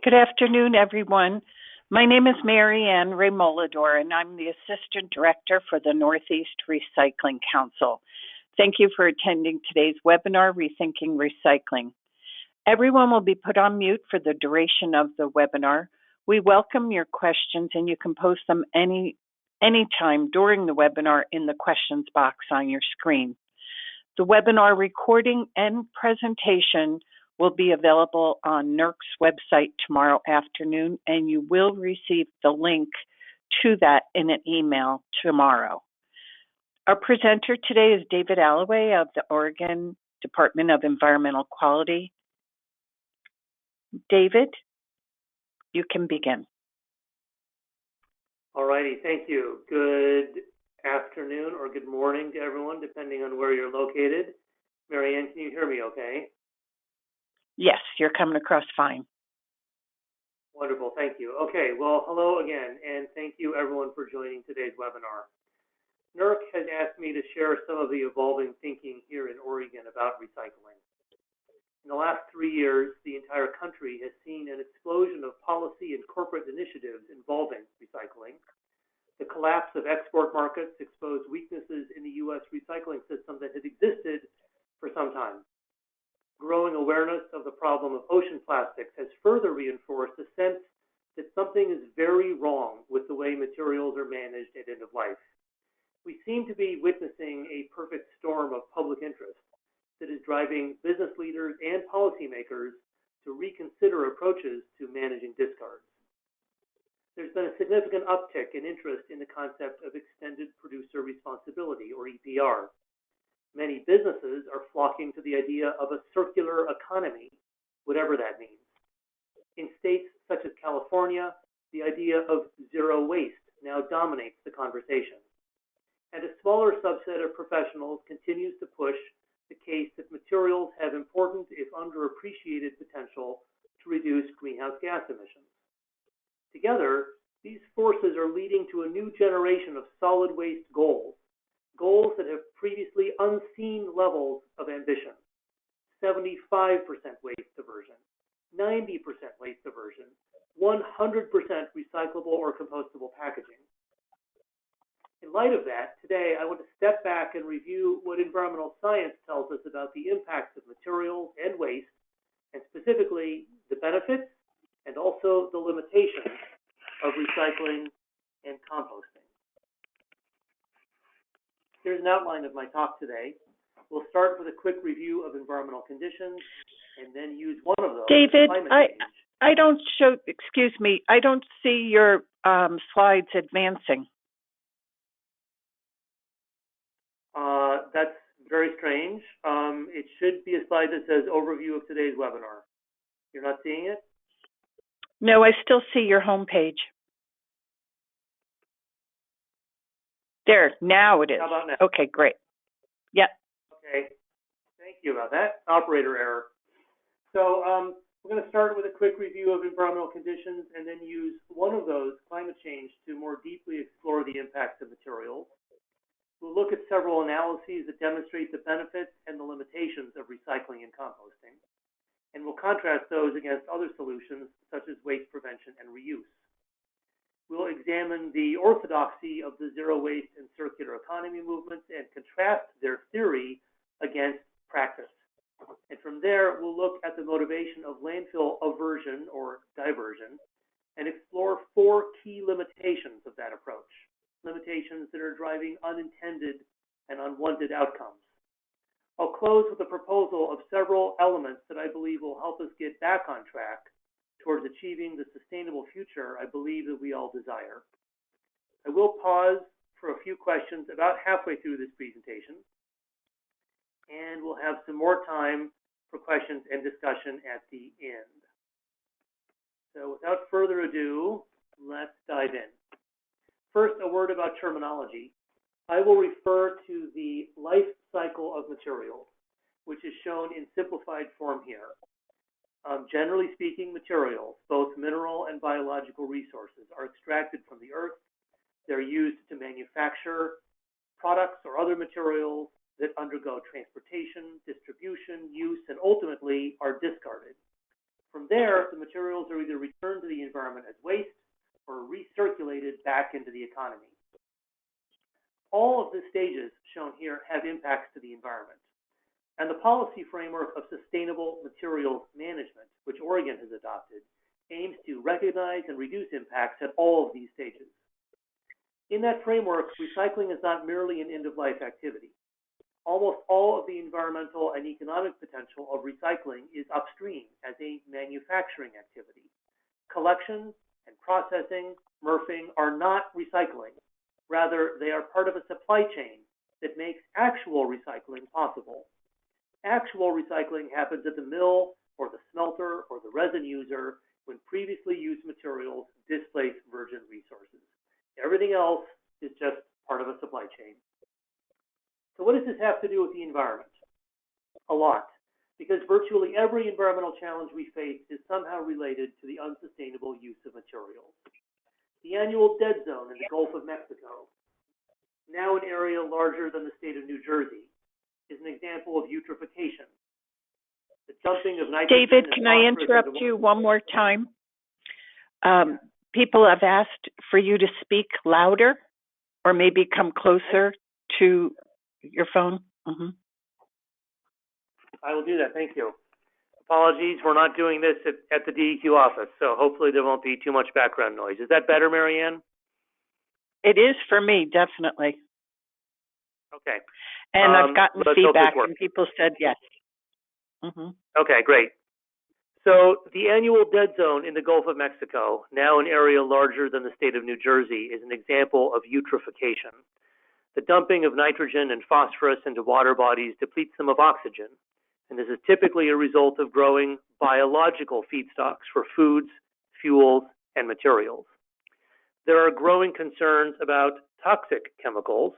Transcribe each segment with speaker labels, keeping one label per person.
Speaker 1: Good afternoon, everyone. My name is Mary Ann Ray-Molador, and I'm the Assistant Director for the Northeast Recycling Council. Thank you for attending today's webinar, Rethinking Recycling. Everyone will be put on mute for the duration of the webinar. We welcome your questions, and you can post them anytime during the webinar in the questions box on your screen. The webinar recording and presentation will be available on NERC's website tomorrow afternoon, and you will receive the link to that in an email tomorrow. Our presenter today is David Alloway of the Oregon Department of Environmental Quality. David, you can begin.
Speaker 2: All righty, thank you. Good afternoon or good morning to everyone, depending on where you're located. Mary Ann, can you hear me okay?
Speaker 1: Yes, you're coming across fine.
Speaker 2: Wonderful, thank you. Okay, well, hello again, and thank you everyone for joining today's webinar. NERC has asked me to share some of the evolving thinking here in Oregon about recycling. In the last 3 years, the entire country has seen an explosion of policy and corporate initiatives involving recycling. The collapse of export markets exposed weaknesses in the U.S. recycling system that had existed for some time. Growing awareness of the problem of ocean plastics has further reinforced the sense that something is very wrong with the way materials are managed at end of life. We seem to be witnessing a perfect storm of public interest that is driving business leaders and policymakers to reconsider approaches to managing discards. There's been a significant uptick in interest in the concept of extended producer responsibility, or EPR. Many businesses are flocking to the idea of a circular economy, whatever that means. In states such as California, the idea of zero waste now dominates the conversation. And a smaller subset of professionals continues to push the case that materials have important, if underappreciated, potential to reduce greenhouse gas emissions. Together, these forces are leading to a new generation of solid waste goals that have previously unseen levels of ambition. 75% waste diversion, 90% waste diversion, 100% recyclable or compostable packaging. In light of that, today I want to step back and review what environmental science tells us about the impacts of materials and waste, and specifically the benefits and also the limitations of recycling and composting. Here's an outline of my talk today. We'll start with a quick review of environmental conditions and then use one of those.
Speaker 1: David, I don't see your slides advancing.
Speaker 2: That's very strange. It should be a slide that says overview of today's webinar. You're not seeing it?
Speaker 1: No, I still see your home page. There, now it is.
Speaker 2: How about now?
Speaker 1: Okay, great. Yep.
Speaker 2: Okay, thank you about that. Operator error. So we're going to start with a quick review of environmental conditions and then use one of those, climate change, to more deeply explore the impacts of materials. We'll look at several analyses that demonstrate the benefits and the limitations of recycling and composting. And we'll contrast those against other solutions such as waste prevention and reuse. We'll examine the orthodoxy of the zero waste and circular economy movements and contrast their theory against practice. And from there, we'll look at the motivation of landfill aversion or diversion and explore 4 key limitations of that approach, limitations that are driving unintended and unwanted outcomes. I'll close with a proposal of several elements that I believe will help us get back on track towards achieving the sustainable future I believe that we all desire. I will pause for a few questions about halfway through this presentation, and we'll have some more time for questions and discussion at the end. So without further ado, let's dive in. First, a word about terminology. I will refer to the life cycle of materials, which is shown in simplified form here. Generally speaking, materials, both mineral and biological resources, are extracted from the earth. They're used to manufacture products or other materials that undergo transportation, distribution, use, and ultimately are discarded. From there, the materials are either returned to the environment as waste or recirculated back into the economy. All of the stages shown here have impacts to the environment. And the policy framework of sustainable materials management, which Oregon has adopted, aims to recognize and reduce impacts at all of these stages. In that framework, recycling is not merely an end-of-life activity. Almost all of the environmental and economic potential of recycling is upstream as a manufacturing activity. Collection and processing, MRFing, are not recycling. Rather, they are part of a supply chain that makes actual recycling possible. Actual recycling happens at the mill or the smelter or the resin user when previously used materials displace virgin resources. Everything else is just part of a supply chain. So what does this have to do with the environment? A lot, because virtually every environmental challenge we face is somehow related to the unsustainable use of materials. The annual dead zone in the Gulf of Mexico, now an area larger than the state of New Jersey, is an example of eutrophication. The dumping of nitrogen.
Speaker 1: David, can I interrupt you one more time? People have asked for you to speak louder or maybe come closer to your phone.
Speaker 2: I will do that. Thank you. Apologies, we're not doing this at the DEQ office, so hopefully there won't be too much background noise. Is that better, Marianne?
Speaker 1: It is for me, definitely.
Speaker 2: Okay.
Speaker 1: And I've gotten feedback, and people said yes.
Speaker 2: Okay, great. So the annual dead zone in the Gulf of Mexico, now an area larger than the state of New Jersey, is an example of eutrophication. The dumping of nitrogen and phosphorus into water bodies depletes them of oxygen, and this is typically a result of growing biological feedstocks for foods, fuels, and materials. There are growing concerns about toxic chemicals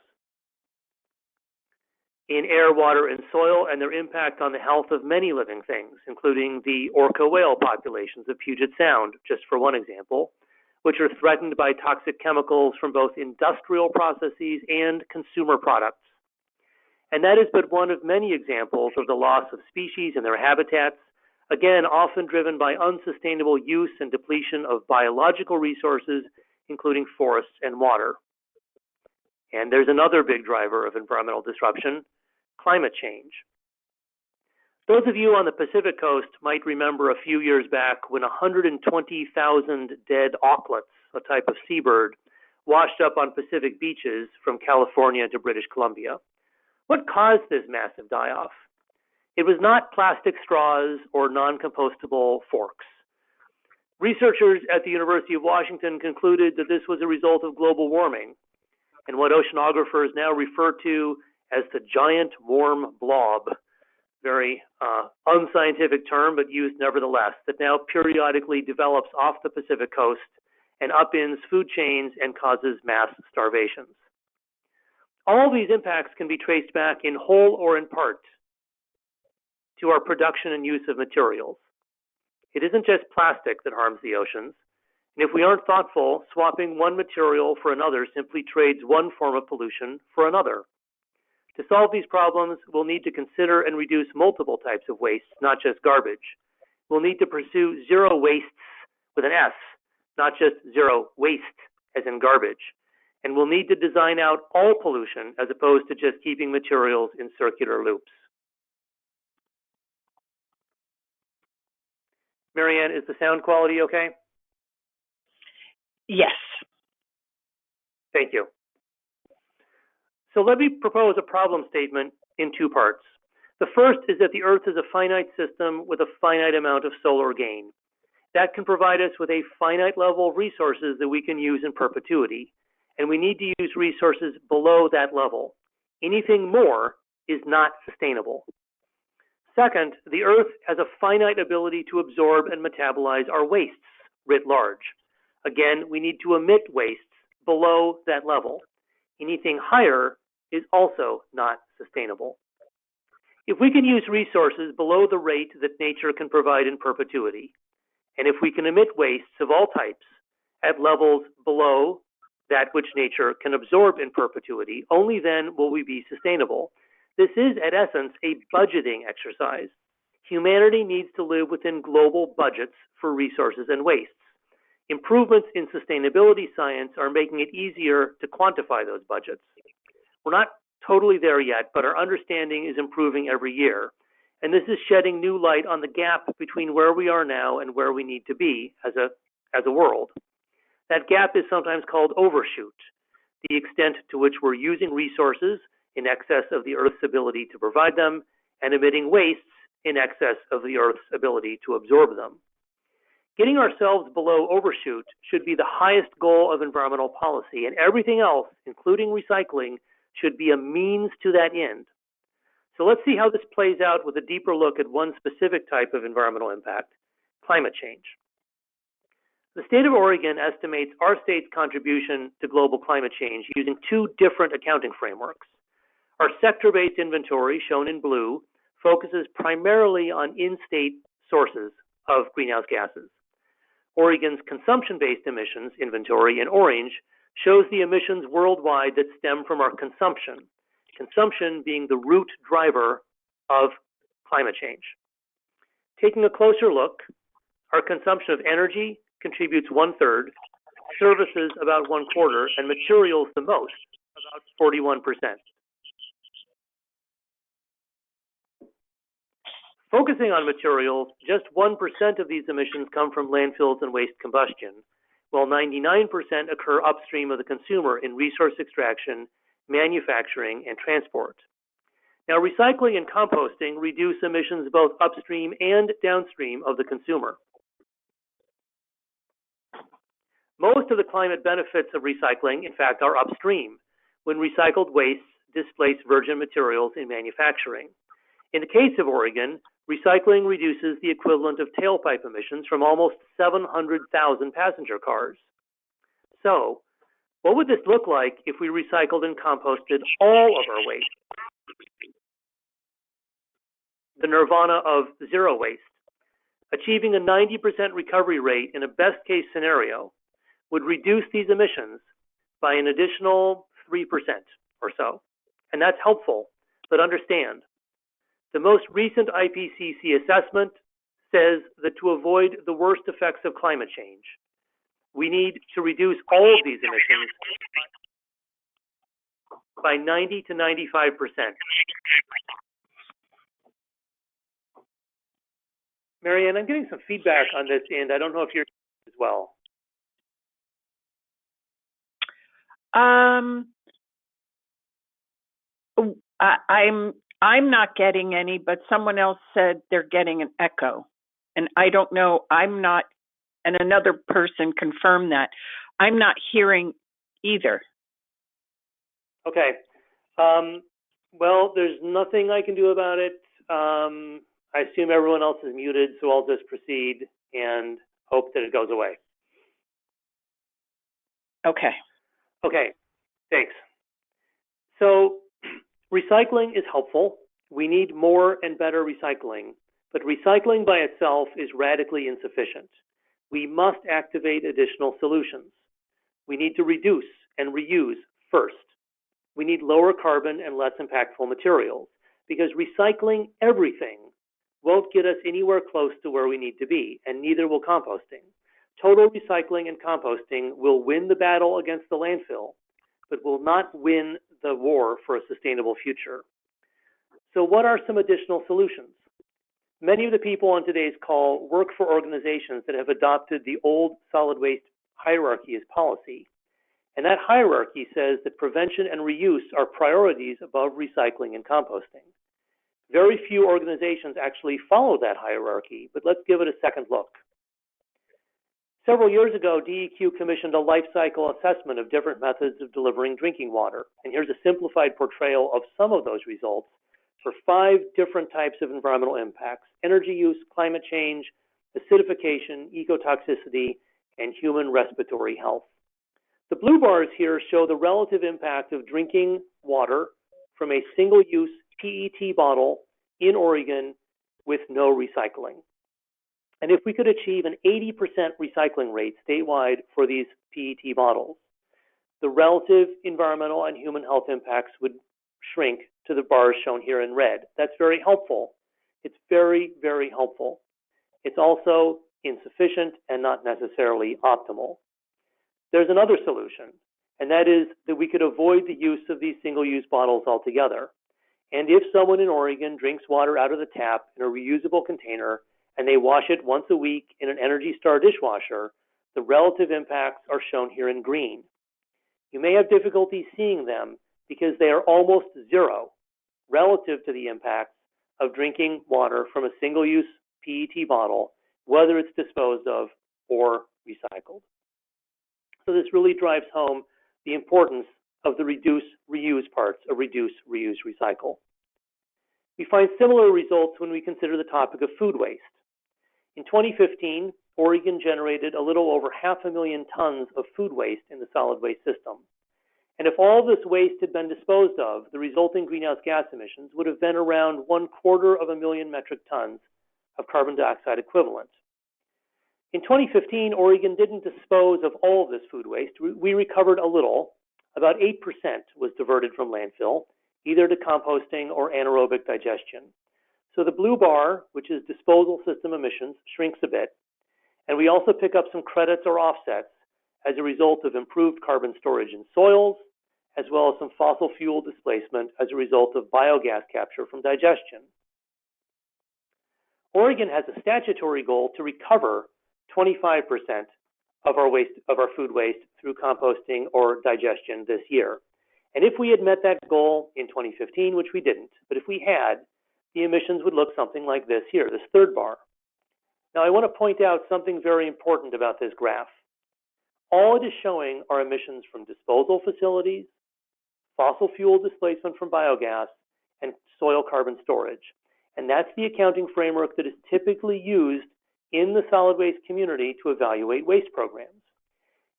Speaker 2: in air, water, and soil, and their impact on the health of many living things, including the orca whale populations of Puget Sound, just for one example, which are threatened by toxic chemicals from both industrial processes and consumer products. And that is but one of many examples of the loss of species and their habitats, again, often driven by unsustainable use and depletion of biological resources, including forests and water. And there's another big driver of environmental disruption: climate change. Those of you on the Pacific coast might remember a few years back when 120,000 dead auklets, a type of seabird, washed up on Pacific beaches from California to British Columbia. What caused this massive die-off? It was not plastic straws or non-compostable forks. Researchers at the University of Washington concluded that this was a result of global warming, and what oceanographers now refer to as the giant warm blob, very unscientific term, but used nevertheless, that now periodically develops off the Pacific coast and upends food chains and causes mass starvations. All these impacts can be traced back in whole or in part to our production and use of materials. It isn't just plastic that harms the oceans, and if we aren't thoughtful, swapping one material for another simply trades one form of pollution for another. To solve these problems, we'll need to consider and reduce multiple types of waste, not just garbage. We'll need to pursue zero wastes with an S, not just zero waste as in garbage. And we'll need to design out all pollution as opposed to just keeping materials in circular loops. Marianne, is the sound quality okay?
Speaker 1: Yes.
Speaker 2: Thank you. So let me propose a problem statement in two parts. The first is that the Earth is a finite system with a finite amount of solar gain. That can provide us with a finite level of resources that we can use in perpetuity, and we need to use resources below that level. Anything more is not sustainable. Second, the Earth has a finite ability to absorb and metabolize our wastes writ large. Again, we need to emit wastes below that level. Anything higher is also not sustainable. If we can use resources below the rate that nature can provide in perpetuity, and if we can emit wastes of all types at levels below that which nature can absorb in perpetuity, only then will we be sustainable. This is, at essence, a budgeting exercise. Humanity needs to live within global budgets for resources and wastes. Improvements in sustainability science are making it easier to quantify those budgets. We're not totally there yet, but our understanding is improving every year. And this is shedding new light on the gap between where we are now and where we need to be as a world. That gap is sometimes called overshoot, the extent to which we're using resources in excess of the Earth's ability to provide them and emitting wastes in excess of the Earth's ability to absorb them. Getting ourselves below overshoot should be the highest goal of environmental policy, and everything else, including recycling, should be a means to that end. So let's see how this plays out with a deeper look at one specific type of environmental impact, climate change. The state of Oregon estimates our state's contribution to global climate change using two different accounting frameworks. Our sector-based inventory, shown in blue, focuses primarily on in-state sources of greenhouse gases. Oregon's consumption-based emissions inventory, in orange, shows the emissions worldwide that stem from our consumption being the root driver of climate change. Taking a closer look, our consumption of energy contributes 1/3, services about 1/4, and materials the most, about 41%. Focusing on materials, just 1% of these emissions come from landfills and waste combustion, while 99% occur upstream of the consumer in resource extraction, manufacturing, and transport. Now, recycling and composting reduce emissions both upstream and downstream of the consumer. Most of the climate benefits of recycling, in fact, are upstream, when recycled wastes displace virgin materials in manufacturing. In the case of Oregon, recycling reduces the equivalent of tailpipe emissions from almost 700,000 passenger cars. So, what would this look like if we recycled and composted all of our waste? The nirvana of zero waste. Achieving a 90% recovery rate in a best-case scenario would reduce these emissions by an additional 3% or so. And that's helpful, but understand, the most recent IPCC assessment says that to avoid the worst effects of climate change, we need to reduce all of these emissions by 90 to 95%. Marianne, I'm getting some feedback on this, and I don't know if you're as well.
Speaker 1: I'm not getting any, but someone else said they're getting an echo, and I don't know. I'm not, and another person confirmed that I'm not hearing either.
Speaker 2: Okay. Well, there's nothing I can do about it. I assume everyone else is muted, so I'll just proceed and hope that it goes away.
Speaker 1: Okay.
Speaker 2: Okay, thanks. So recycling is helpful. We need more and better recycling, but recycling by itself is radically insufficient. We must activate additional solutions. We need to reduce and reuse first. We need lower carbon and less impactful materials, because recycling everything won't get us anywhere close to where we need to be, and neither will composting. Total recycling and composting will win the battle against the landfill, but will not win the war for a sustainable future. So what are some additional solutions? Many of the people on today's call work for organizations that have adopted the old solid waste hierarchy as policy. And that hierarchy says that prevention and reuse are priorities above recycling and composting. Very few organizations actually follow that hierarchy, but let's give it a second look. Several years ago, DEQ commissioned a life cycle assessment of different methods of delivering drinking water. And here's a simplified portrayal of some of those results for 5 different types of environmental impacts: energy use, climate change, acidification, ecotoxicity, and human respiratory health. The blue bars here show the relative impact of drinking water from a single-use PET bottle in Oregon with no recycling. And if we could achieve an 80% recycling rate statewide for these PET bottles, the relative environmental and human health impacts would shrink to the bars shown here in red. That's very helpful, It's very, very helpful. It's also insufficient and not necessarily optimal. There's another solution, and that is that we could avoid the use of these single-use bottles altogether. And if someone in Oregon drinks water out of the tap in a reusable container and they wash it once a week in an Energy Star dishwasher, the relative impacts are shown here in green. You may have difficulty seeing them because they are almost zero relative to the impacts of drinking water from a single-use PET bottle, whether it's disposed of or recycled. So this really drives home the importance of the reduce, reuse parts of reduce, reuse, recycle. We find similar results when we consider the topic of food waste. In 2015, Oregon generated a little over 500,000 tons of food waste in the solid waste system. And if all this waste had been disposed of, the resulting greenhouse gas emissions would have been around 250,000 metric tons of carbon dioxide equivalent. In 2015, Oregon didn't dispose of all of this food waste. We recovered a little. About 8% was diverted from landfill, either to composting or anaerobic digestion. So the blue bar, which is disposal system emissions, shrinks a bit. And we also pick up some credits or offsets as a result of improved carbon storage in soils, as well as some fossil fuel displacement as a result of biogas capture from digestion. Oregon has a statutory goal to recover 25% of our food waste through composting or digestion this year. And if we had met that goal in 2015, which we didn't, but if we had, the emissions would look something like this here, this third bar. Now I want to point out something very important about this graph. All it is showing are emissions from disposal facilities, fossil fuel displacement from biogas, and soil carbon storage. And that's the accounting framework that is typically used in the solid waste community to evaluate waste programs.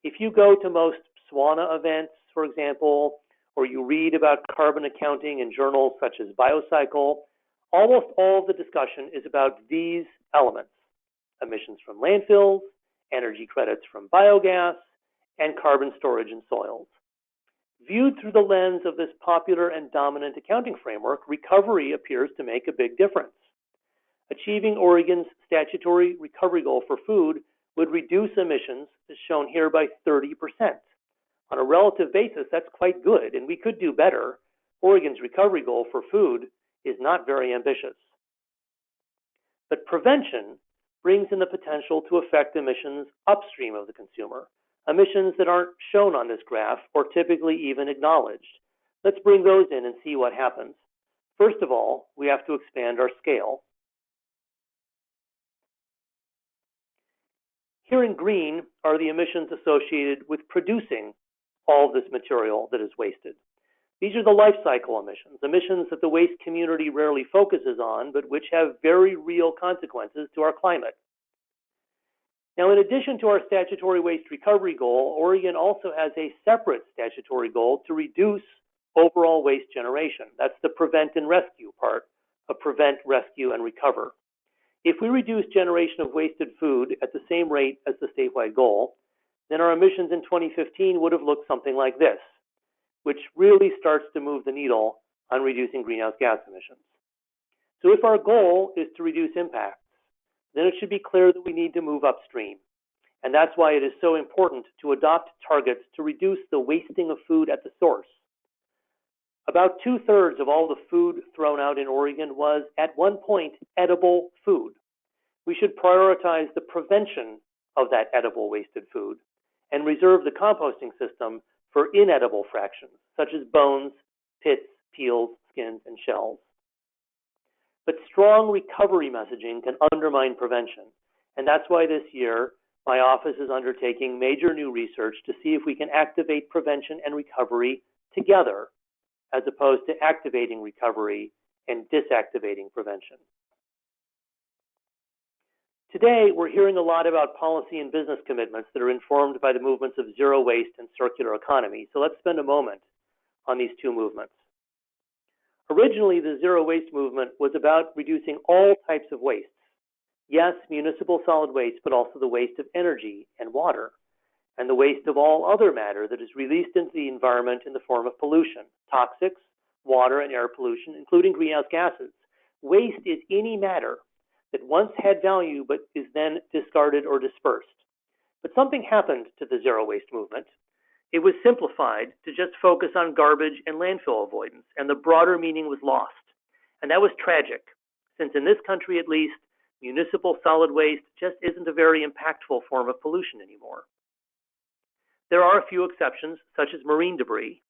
Speaker 2: If you go to most SWANA events, for example, or you read about carbon accounting in journals such as Biocycle, almost all of the discussion is about these elements: emissions from landfills, energy credits from biogas, and carbon storage in soils. Viewed through the lens of this popular and dominant accounting framework, recovery appears to make a big difference. Achieving Oregon's statutory recovery goal for food would reduce emissions, as shown here, by 30%. On a relative basis, that's quite good, and we could do better. Oregon's recovery goal for food is not very ambitious. But prevention brings in the potential to affect emissions upstream of the consumer, emissions that aren't shown on this graph or typically even acknowledged. Let's bring those in and see what happens. First of all, we have to expand our scale. Here in green are the emissions associated with producing all of this material that is wasted. These are the life cycle emissions, emissions that the waste community rarely focuses on, but which have very real consequences to our climate. Now, in addition to our statutory waste recovery goal, Oregon also has a separate statutory goal to reduce overall waste generation. That's the prevent and rescue part of prevent, rescue, and recover. If we reduce generation of wasted food at the same rate as the statewide goal, then our emissions in 2015 would have looked something like this, which really starts to move the needle on reducing greenhouse gas emissions. So if our goal is to reduce impacts, then it should be clear that we need to move upstream. And that's why it is so important to adopt targets to reduce the wasting of food at the source. About 2/3 of all the food thrown out in Oregon was, at one point, edible food. We should prioritize the prevention of that edible wasted food and reserve the composting system for inedible fractions, such as bones, pits, peels, skins, and shells. But strong recovery messaging can undermine prevention, and that's why this year my office is undertaking major new research to see if we can activate prevention and recovery together, as opposed to activating recovery and disactivating prevention. Today, we're hearing a lot about policy and business commitments that are informed by the movements of zero waste and circular economy. So let's spend a moment on these two movements. Originally, the zero waste movement was about reducing all types of wastes. Yes, municipal solid waste, but also the waste of energy and water, and the waste of all other matter that is released into the environment in the form of pollution, toxics, water and air pollution, including greenhouse gases. Waste is any matter that once had value but is then discarded or dispersed. But something happened to the zero waste movement. It was simplified to just focus on garbage and landfill avoidance, and the broader meaning was lost. And that was tragic, since in this country at least, municipal solid waste just isn't a very impactful form of pollution anymore. There are a few exceptions, such as marine debris.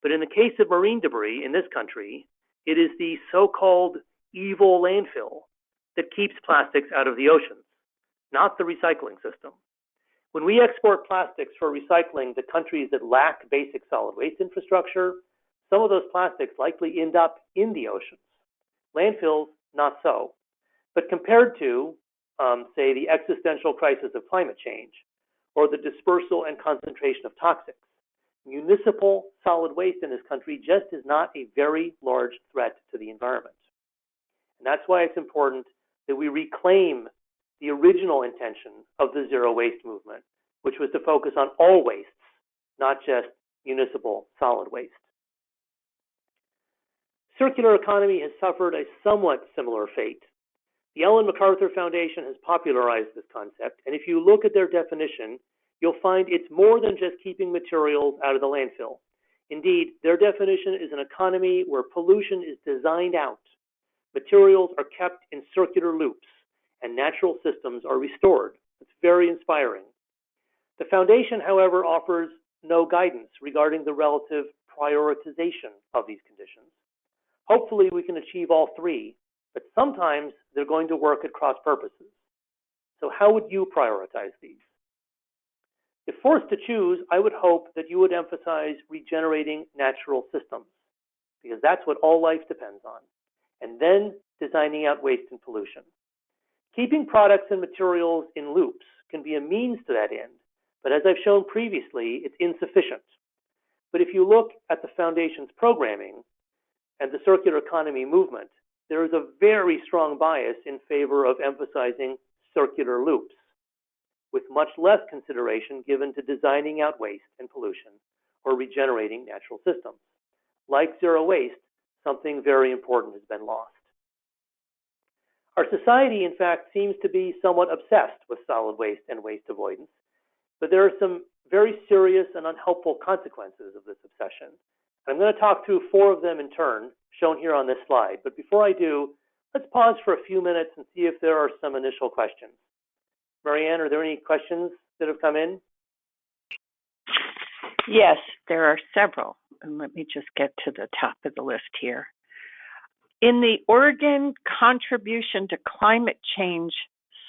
Speaker 2: But in the case of marine debris in this country, it is the so-called evil landfill that keeps plastics out of the oceans, not the recycling system. When we export plastics for recycling to countries that lack basic solid waste infrastructure, some of those plastics likely end up in the oceans. Landfills, not so. But compared to, say, the existential crisis of climate change, or the dispersal and concentration of toxics, municipal solid waste in this country just is not a very large threat to the environment. And that's why it's important that we reclaim the original intention of the zero waste movement, which was to focus on all wastes, not just municipal solid waste. Circular economy has suffered a somewhat similar fate. The Ellen MacArthur Foundation has popularized this concept, and if you look at their definition, you'll find it's more than just keeping materials out of the landfill. Indeed, their definition is an economy where pollution is designed out, materials are kept in circular loops, and natural systems are restored. It's very inspiring. The foundation, however, offers no guidance regarding the relative prioritization of these conditions. Hopefully, we can achieve all three, but sometimes they're going to work at cross purposes. So how would you prioritize these? If forced to choose, I would hope that you would emphasize regenerating natural systems, because that's what all life depends on, and then designing out waste and pollution. Keeping products and materials in loops can be a means to that end, but as I've shown previously, it's insufficient. But if you look at the Foundation's programming and the circular economy movement, there is a very strong bias in favor of emphasizing circular loops, with much less consideration given to designing out waste and pollution or regenerating natural systems. Like zero waste, something very important has been lost. Our society, in fact, seems to be somewhat obsessed with solid waste and waste avoidance, but there are some very serious and unhelpful consequences of this obsession. I'm going to talk through 4 of them in turn, shown here on this slide. But before I do, let's pause for a few minutes and see if there are some initial questions. Marianne, are there any questions that have come in?
Speaker 1: Yes, there are several. And let me just get to the top of the list here. In the Oregon contribution to climate change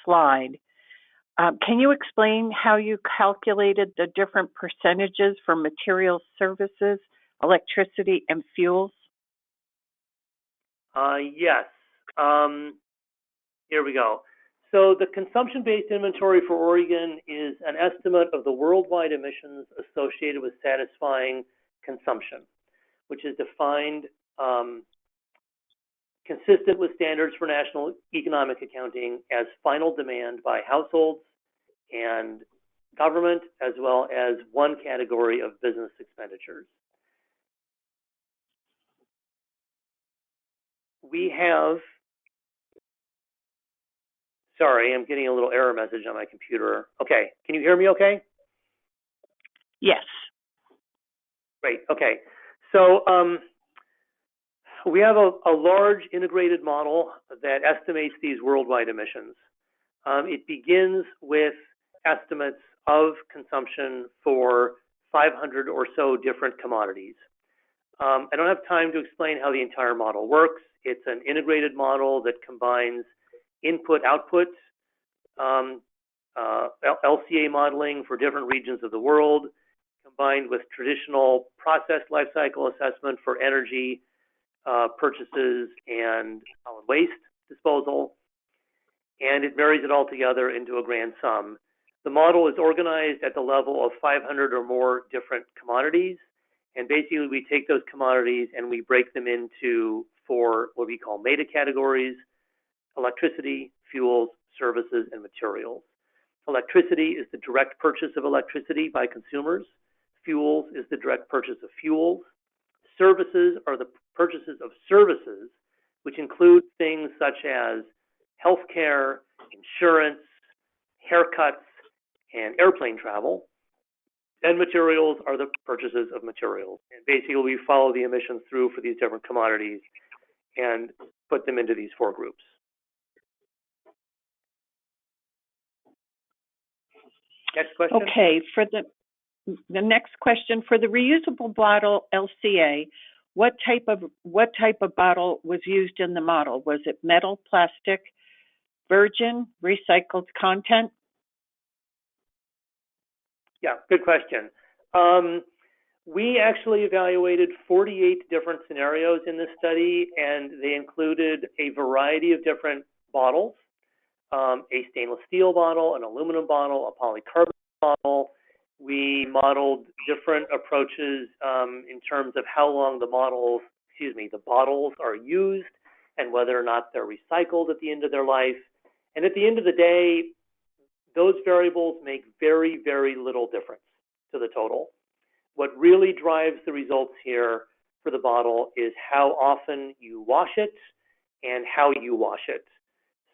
Speaker 1: slide, can you explain how you calculated the different percentages for materials, services, electricity, and fuels?
Speaker 2: Yes. Here we go. So the consumption-based inventory for Oregon is an estimate of the worldwide emissions associated with satisfying consumption, which is defined consistent with standards for national economic accounting as final demand by households and government, as well as one category of business expenditures. We have, sorry, I'm getting a little error message on my computer. Okay, can you hear me okay?
Speaker 1: Yes.
Speaker 2: Great, okay. So we have a large integrated model that estimates these worldwide emissions. It begins with estimates of consumption for 500 or so different commodities. I don't have time to explain how the entire model works. It's an integrated model that combines input-output, LCA modeling for different regions of the world, combined with traditional process lifecycle assessment for energy purchases and solid waste disposal, and it marries it all together into a grand sum. The model is organized at the level of 500 or more different commodities, and basically we take those commodities and we break them into 4 what we call meta categories: electricity, fuels, services, and materials. Electricity is the direct purchase of electricity by consumers. Fuels is the direct purchase of fuels. Services are the purchases of services which includes things such as healthcare, insurance, haircuts, and airplane travel. And materials are the purchases of materials. And basically, we follow the emissions through for these different commodities and put them into these 4 groups. Next question.
Speaker 1: Okay, for the next question, for the reusable bottle LCA, what type of bottle was used in the model? Was it metal, plastic, virgin, recycled content?
Speaker 2: Yeah, good question. We actually evaluated 48 different scenarios in this study, and they included a variety of different bottles, a stainless steel bottle, an aluminum bottle, a polycarbonate bottle. We modeled different approaches in terms of how long the bottles are used and whether or not they're recycled at the end of their life. And at the end of the day, those variables make very, very little difference to the total. What really drives the results here for the bottle is how often you wash it and how you wash it.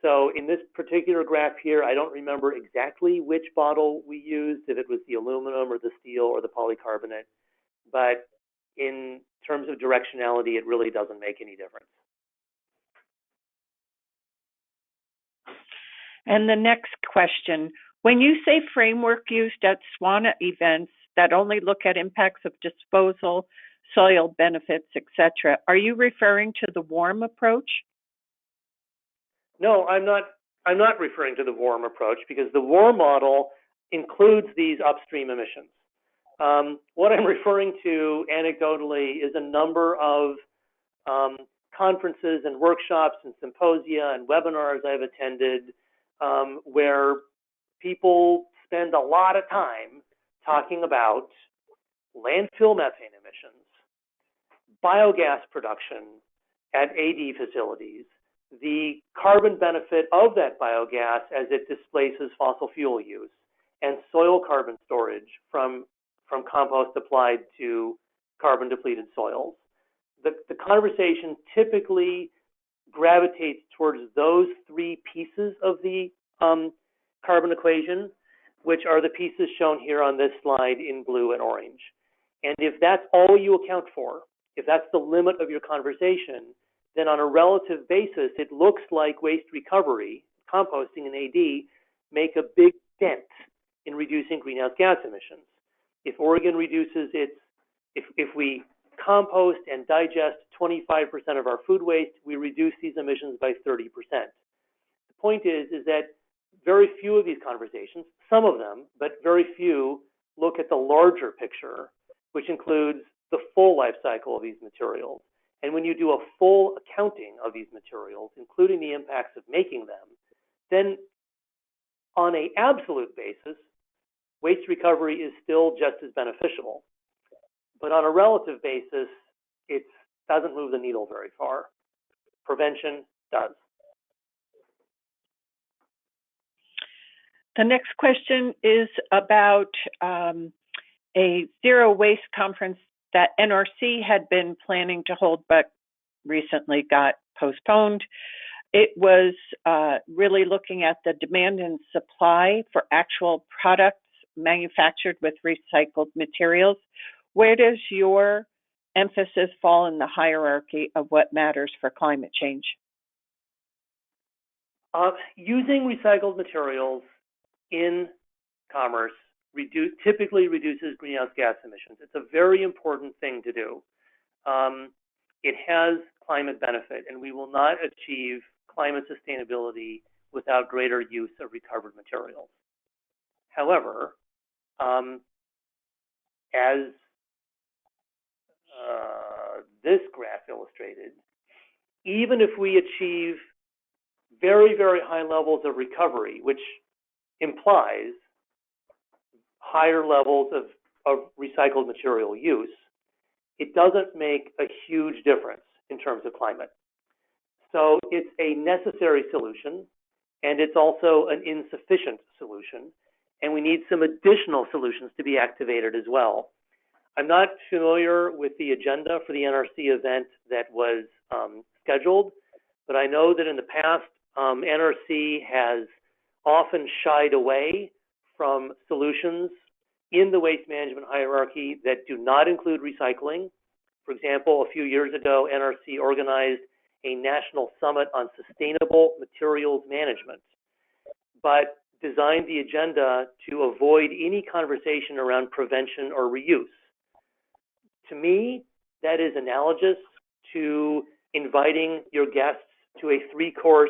Speaker 2: So in this particular graph here, I don't remember exactly which bottle we used, if it was the aluminum or the steel or the polycarbonate, but in terms of directionality, it really doesn't make any difference.
Speaker 1: And the next question, when you say framework used at SWANA events that only look at impacts of disposal, soil benefits, etc., are you referring to the WARM approach?
Speaker 2: No, I'm not referring to the WARM approach, because the WARM model includes these upstream emissions. What I'm referring to anecdotally is a number of conferences and workshops and symposia and webinars I've attended where people spend a lot of time talking about landfill methane emissions, biogas production at AD facilities, the carbon benefit of that biogas as it displaces fossil fuel use, and soil carbon storage from compost applied to carbon depleted soils. The conversation typically gravitates towards those 3 pieces of the carbon equation, which are the pieces shown here on this slide in blue and orange. And if that's all you account for, if that's the limit of your conversation, then on a relative basis, it looks like waste recovery, composting and AD, make a big dent in reducing greenhouse gas emissions. If Oregon reduces if we compost and digest 25% of our food waste, we reduce these emissions by 30%. The point is that very few of these conversations, some of them, but very few, look at the larger picture, which includes the full life cycle of these materials. And when you do a full accounting of these materials, including the impacts of making them, then on an absolute basis, waste recovery is still just as beneficial. But on a relative basis, it doesn't move the needle very far. Prevention does.
Speaker 1: The next question is about a zero waste conference that NRC had been planning to hold, but recently got postponed. It was really looking at the demand and supply for actual products manufactured with recycled materials. Where does your emphasis fall in the hierarchy of what matters for climate change?
Speaker 2: Using recycled materials in commerce typically reduces greenhouse gas emissions. It's a very important thing to do. It has climate benefit, and we will not achieve climate sustainability without greater use of recovered materials. However, as this graph illustrated, even if we achieve very, very high levels of recovery, which implies higher levels of recycled material use, it doesn't make a huge difference in terms of climate. So it's a necessary solution, and it's also an insufficient solution, and we need some additional solutions to be activated as well. I'm not familiar with the agenda for the NRC event that was scheduled, but I know that in the past, NRC has often shied away from solutions in the waste management hierarchy that do not include recycling. For example, a few years ago, NRC organized a national summit on sustainable materials management, but designed the agenda to avoid any conversation around prevention or reuse. To me, that is analogous to inviting your guests to a 3-course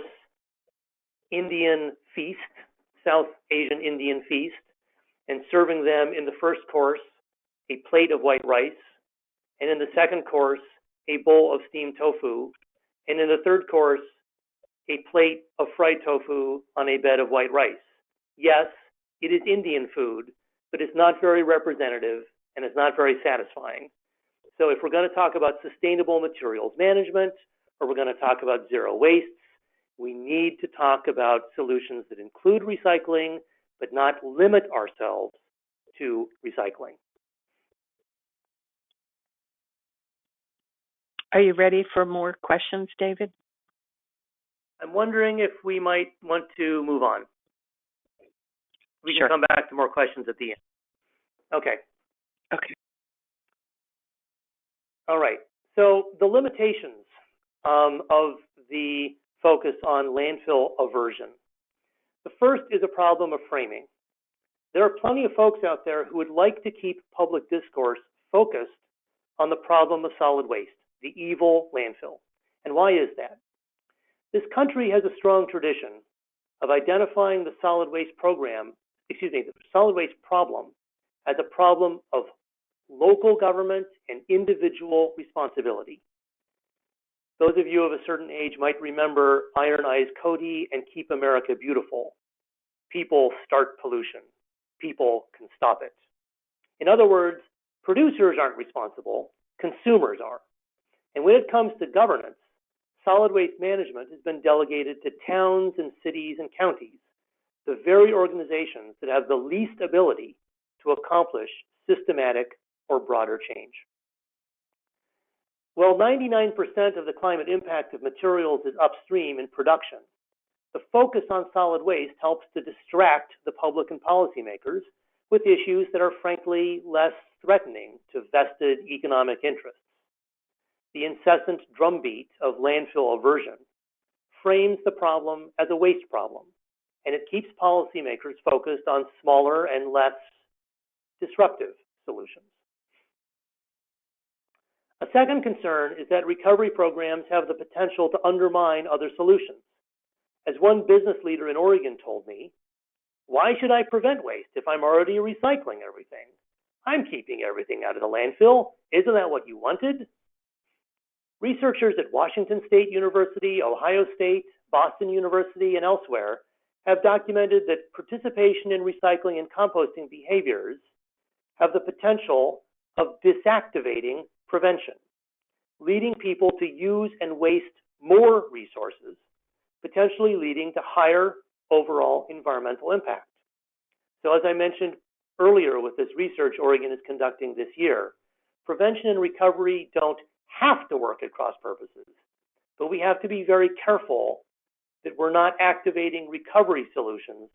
Speaker 2: Indian feast, South Asian Indian feast, and serving them in the first course a plate of white rice, and in the second course a bowl of steamed tofu, and in the third course a plate of fried tofu on a bed of white rice. Yes, it is Indian food, but it's not very representative and it's not very satisfying. So if we're going to talk about sustainable materials management, or we're going to talk about zero wastes, we need to talk about solutions that include recycling, but not limit ourselves to recycling.
Speaker 1: Are you ready for more questions, David?
Speaker 2: I'm wondering if we might want to move on. We
Speaker 1: Sure.
Speaker 2: can come back to more questions at the end. Okay.
Speaker 1: Okay.
Speaker 2: All right. So the limitations of the focus on landfill aversion. The first is a problem of framing. There are plenty of folks out there who would like to keep public discourse focused on the problem of solid waste, the evil landfill. And why is that? This country has a strong tradition of identifying the solid waste problem as a problem of local government and individual responsibility. Those of you of a certain age might remember Iron Eyes Cody and Keep America Beautiful. People start pollution. People can stop it. In other words, producers aren't responsible, consumers are. And when it comes to governance, solid waste management has been delegated to towns and cities and counties, the very organizations that have the least ability to accomplish systematic or broader change. Well, 99% of the climate impact of materials is upstream in production. The focus on solid waste helps to distract the public and policymakers with issues that are frankly less threatening to vested economic interests. The incessant drumbeat of landfill aversion frames the problem as a waste problem, and it keeps policymakers focused on smaller and less disruptive solutions. A second concern is that recovery programs have the potential to undermine other solutions. As one business leader in Oregon told me, "Why should I prevent waste if I'm already recycling everything? I'm keeping everything out of the landfill. Isn't that what you wanted?" Researchers at Washington State University, Ohio State, Boston University, and elsewhere have documented that participation in recycling and composting behaviors have the potential of disactivating prevention, leading people to use and waste more resources, potentially leading to higher overall environmental impact. So as I mentioned earlier with this research Oregon is conducting this year, prevention and recovery don't have to work at cross purposes, but we have to be very careful that we're not activating recovery solutions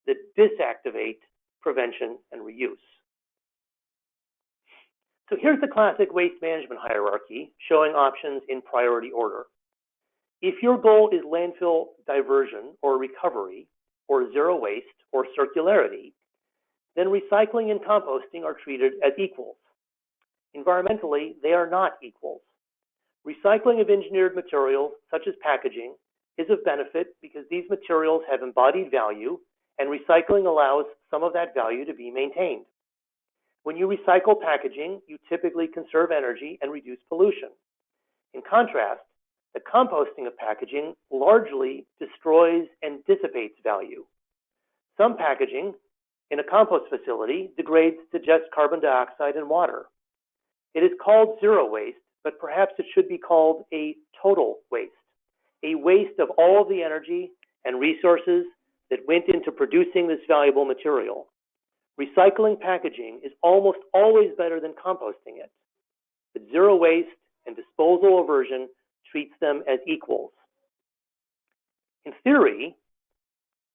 Speaker 2: that disactivate prevention and reuse. So here's the classic waste management hierarchy showing options in priority order. If your goal is landfill diversion or recovery, or zero waste or circularity, then recycling and composting are treated as equals. Environmentally, they are not equals. Recycling of engineered materials, such as packaging, is of benefit because these materials have embodied value, and recycling allows some of that value to be maintained. When you recycle packaging, you typically conserve energy and reduce pollution. In contrast, the composting of packaging largely destroys and dissipates value. Some packaging in a compost facility degrades to just carbon dioxide and water. It is called zero waste, but perhaps it should be called a total waste, a waste of all of the energy and resources that went into producing this valuable material. Recycling packaging is almost always better than composting it, but zero waste and disposal aversion treats them as equals. In theory,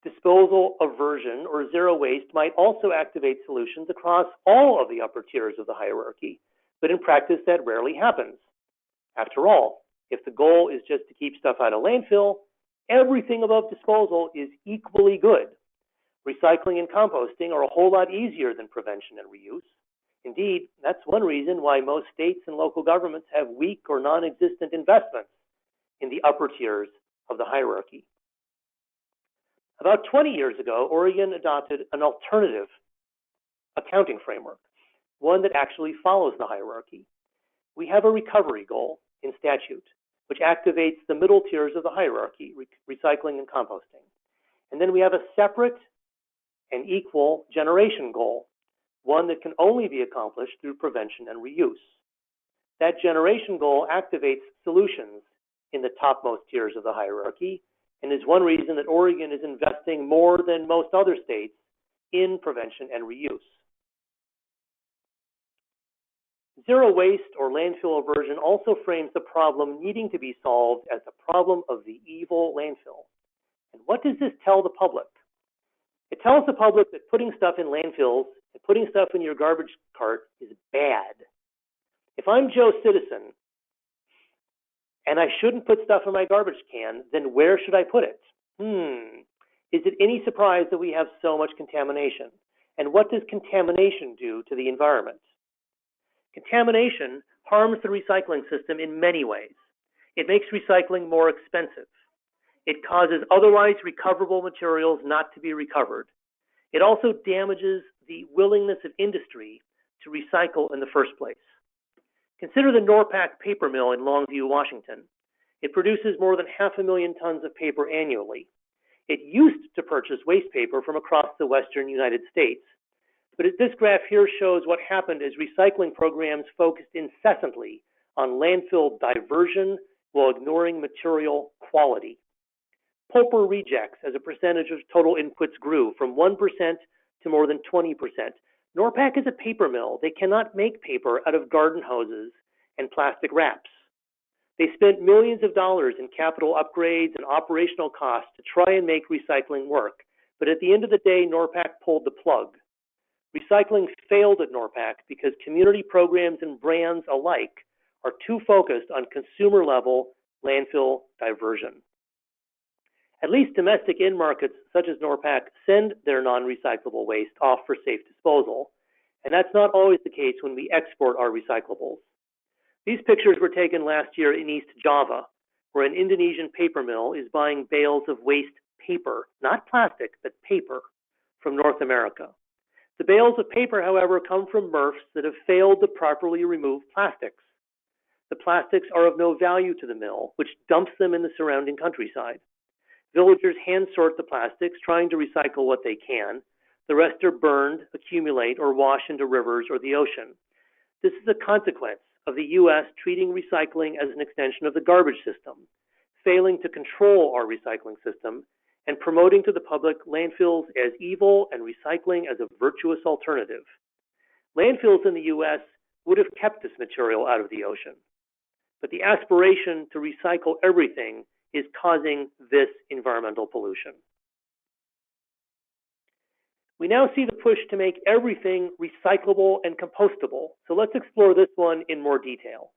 Speaker 2: disposal aversion or zero waste might also activate solutions across all of the upper tiers of the hierarchy, but in practice that rarely happens. After all, if the goal is just to keep stuff out of landfill, everything above disposal is equally good. Recycling and composting are a whole lot easier than prevention and reuse. Indeed, that's one reason why most states and local governments have weak or non-existent investments in the upper tiers of the hierarchy. About 20 years ago, Oregon adopted an alternative accounting framework, one that actually follows the hierarchy. We have a recovery goal in statute, which activates the middle tiers of the hierarchy, recycling and composting. And then we have a separate and equal generation goal, one that can only be accomplished through prevention and reuse. That generation goal activates solutions in the topmost tiers of the hierarchy, and is one reason that Oregon is investing more than most other states in prevention and reuse. Zero waste or landfill aversion also frames the problem needing to be solved as the problem of the evil landfill. And what does this tell the public? It tells the public that putting stuff in landfills and putting stuff in your garbage cart is bad. If I'm Joe Citizen and I shouldn't put stuff in my garbage can, then where should I put it? Is it any surprise that we have so much contamination? And what does contamination do to the environment? Contamination harms the recycling system in many ways. It makes recycling more expensive. It causes otherwise recoverable materials not to be recovered. It also damages the willingness of industry to recycle in the first place. Consider the Norpac paper mill in Longview, Washington. It produces more than 500,000 tons of paper annually. It used to purchase waste paper from across the western United States. But this graph here shows what happened as recycling programs focused incessantly on landfill diversion while ignoring material quality. Pulper rejects as a percentage of total inputs grew from 1% to more than 20%. Norpac is a paper mill. They cannot make paper out of garden hoses and plastic wraps. They spent millions of dollars in capital upgrades and operational costs to try and make recycling work. But at the end of the day, Norpac pulled the plug. Recycling failed at Norpac because community programs and brands alike are too focused on consumer-level landfill diversion. At least domestic end markets such as Norpac send their non-recyclable waste off for safe disposal, and that's not always the case when we export our recyclables. These pictures were taken last year in East Java, where an Indonesian paper mill is buying bales of waste paper, not plastic, but paper, from North America. The bales of paper, however, come from MRFs that have failed to properly remove plastics. The plastics are of no value to the mill, which dumps them in the surrounding countryside. Villagers hand sort the plastics, trying to recycle what they can. The rest are burned, accumulate, or wash into rivers or the ocean. This is a consequence of the U.S. treating recycling as an extension of the garbage system, failing to control our recycling system, and promoting to the public landfills as evil and recycling as a virtuous alternative. Landfills in the U.S. would have kept this material out of the ocean, but the aspiration to recycle everything is causing this environmental pollution. We now see the push to make everything recyclable and compostable, so let's explore this one in more detail.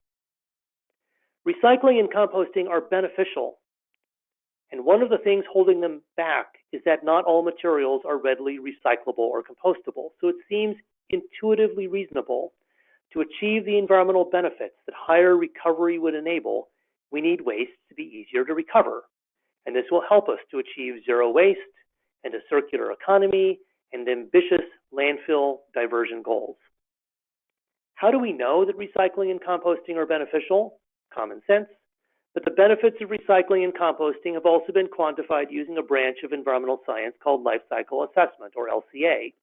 Speaker 2: Recycling and composting are beneficial, and one of the things holding them back is that not all materials are readily recyclable or compostable, so it seems intuitively reasonable to achieve the environmental benefits that higher recovery would enable. We need waste to be easier to recover, and this will help us to achieve zero waste and a circular economy and ambitious landfill diversion goals. How do we know that recycling and composting are beneficial? Common sense. But the benefits of recycling and composting have also been quantified using a branch of environmental science called life cycle assessment, or LCA.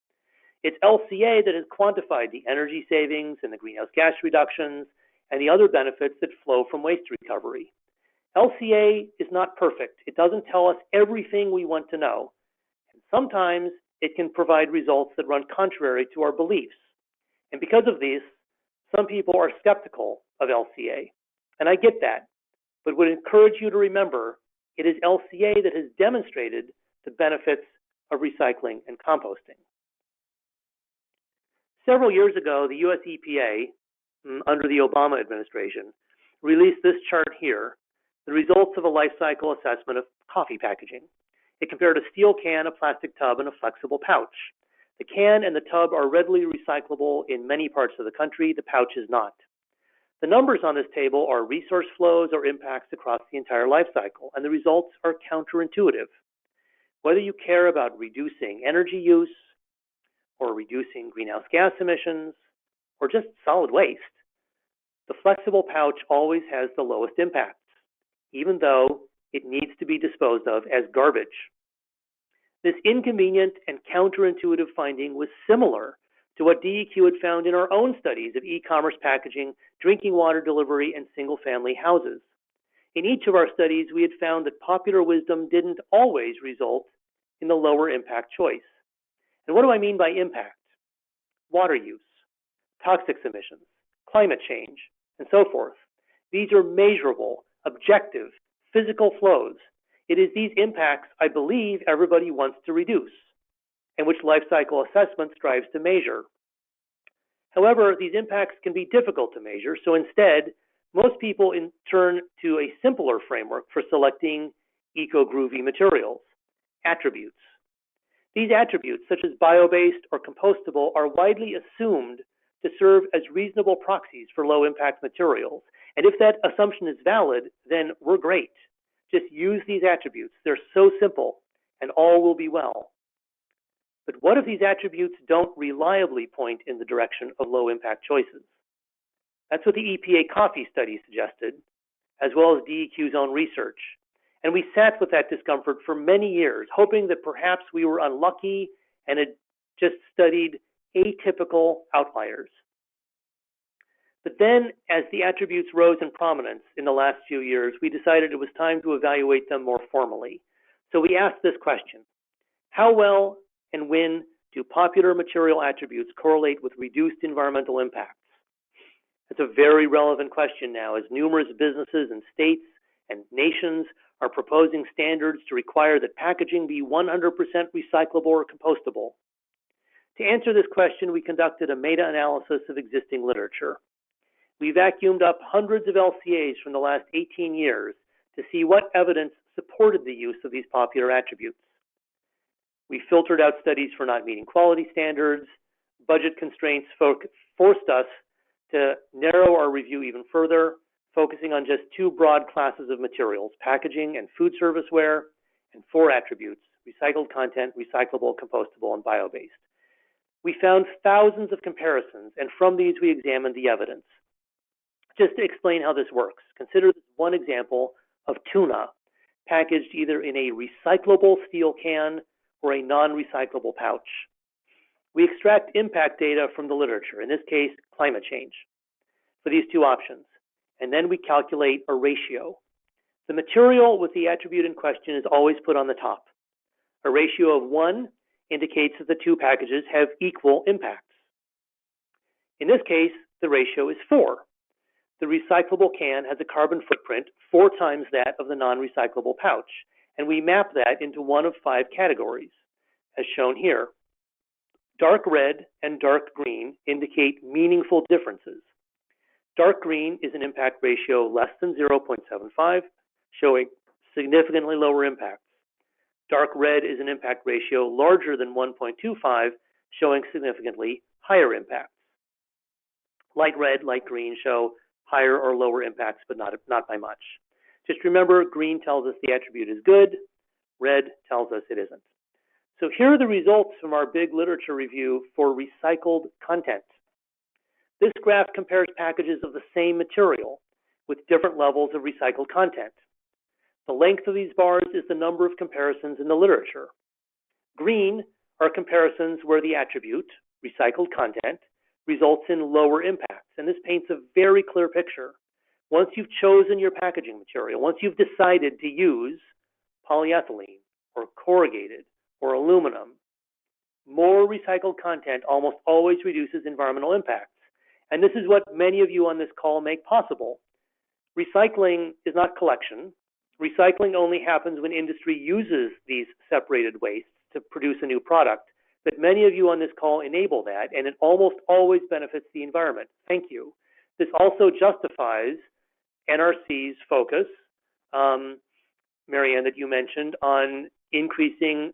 Speaker 2: It's LCA that has quantified the energy savings and the greenhouse gas reductions and the other benefits that flow from waste recovery. LCA is not perfect. It doesn't tell us everything we want to know. And sometimes it can provide results that run contrary to our beliefs. And because of this, some people are skeptical of LCA. And I get that, but would encourage you to remember it is LCA that has demonstrated the benefits of recycling and composting. Several years ago, the US EPA, under the Obama administration, released this chart here, the results of a life cycle assessment of coffee packaging. It compared a steel can, a plastic tub, and a flexible pouch. The can and the tub are readily recyclable in many parts of the country. The pouch is not. The numbers on this table are resource flows or impacts across the entire life cycle, and the results are counterintuitive. Whether you care about reducing energy use, or reducing greenhouse gas emissions, or just solid waste, the flexible pouch always has the lowest impacts, even though it needs to be disposed of as garbage. This inconvenient and counterintuitive finding was similar to what DEQ had found in our own studies of e-commerce packaging, drinking water delivery, and single-family houses. In each of our studies, we had found that popular wisdom didn't always result in the lower impact choice. And what do I mean by impact? Water use, toxics emissions, climate change, and so forth. These are measurable, objective, physical flows. It is these impacts I believe everybody wants to reduce, and which life cycle assessment strives to measure. However, these impacts can be difficult to measure, so instead, most people turn to a simpler framework for selecting eco-groovy materials, attributes. These attributes, such as bio-based or compostable, are widely assumed to serve as reasonable proxies for low-impact materials. And if that assumption is valid, then we're great. Just use these attributes. They're so simple, and all will be well. But what if these attributes don't reliably point in the direction of low-impact choices? That's what the EPA coffee study suggested, as well as DEQ's own research. And we sat with that discomfort for many years, hoping that perhaps we were unlucky and had just studied atypical outliers. But then, as the attributes rose in prominence in the last few years, we decided it was time to evaluate them more formally. So we asked this question: how well and when do popular material attributes correlate with reduced environmental impacts? It's a very relevant question now, as numerous businesses and states and nations are proposing standards to require that packaging be 100% recyclable or compostable. To answer this question, we conducted a meta-analysis of existing literature. We vacuumed up hundreds of LCAs from the last 18 years to see what evidence supported the use of these popular attributes. We filtered out studies for not meeting quality standards. Budget constraints forced us to narrow our review even further, focusing on just two broad classes of materials: packaging and food serviceware, and 4 attributes: recycled content, recyclable, compostable, and bio-based. We found thousands of comparisons, and from these we examined the evidence. Just to explain how this works, consider this one example of tuna packaged either in a recyclable steel can or a non-recyclable pouch. We extract impact data from the literature, in this case, climate change, for these two options, and then we calculate a ratio. The material with the attribute in question is always put on the top. A ratio of 1 indicates that the two packages have equal impacts. In this case, the ratio is 4. The recyclable can has a carbon footprint 4 times that of the non-recyclable pouch, and we map that into one of 5 categories, as shown here. Dark red and dark green indicate meaningful differences. Dark green is an impact ratio less than 0.75, showing significantly lower impacts. Dark red is an impact ratio larger than 1.25, showing significantly higher impacts. Light red, light green show higher or lower impacts, but not by much. Just remember, green tells us the attribute is good, red tells us it isn't. So here are the results from our big literature review for recycled content. This graph compares packages of the same material with different levels of recycled content. The length of these bars is the number of comparisons in the literature. Green are comparisons where the attribute, recycled content, results in lower impacts, and this paints a very clear picture. Once you've chosen your packaging material, once you've decided to use polyethylene or corrugated or aluminum, more recycled content almost always reduces environmental impacts. And this is what many of you on this call make possible. Recycling is not collection. Recycling only happens when industry uses these separated wastes to produce a new product, but many of you on this call enable that, and it almost always benefits the environment. Thank you. This also justifies NRC's focus, Marianne, that you mentioned, on increasing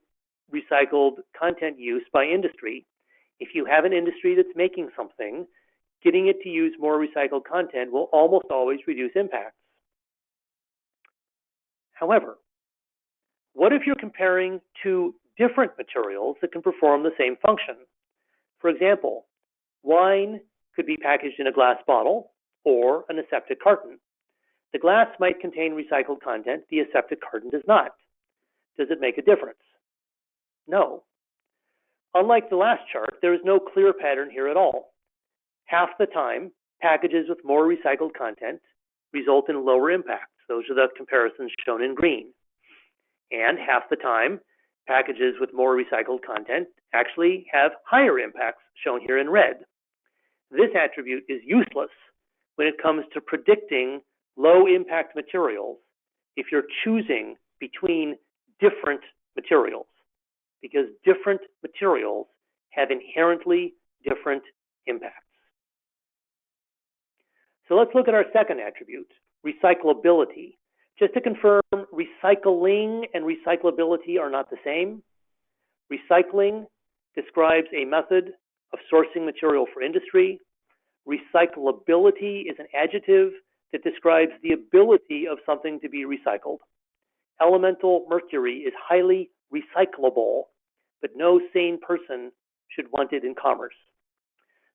Speaker 2: recycled content use by industry. If you have an industry that's making something, getting it to use more recycled content will almost always reduce impacts. However, what if you're comparing two different materials that can perform the same function? For example, wine could be packaged in a glass bottle or an aseptic carton. The glass might contain recycled content, the aseptic carton does not. Does it make a difference? No. Unlike the last chart, there is no clear pattern here at all. Half the time, packages with more recycled content result in lower impacts. Those are the comparisons shown in green. And half the time, packages with more recycled content actually have higher impacts, shown here in red. This attribute is useless when it comes to predicting low impact materials if you're choosing between different materials, because different materials have inherently different impacts. So let's look at our second attribute, recyclability. Just to confirm, recycling and recyclability are not the same. Recycling describes a method of sourcing material for industry. Recyclability is an adjective that describes the ability of something to be recycled. Elemental mercury is highly recyclable, but no sane person should want it in commerce.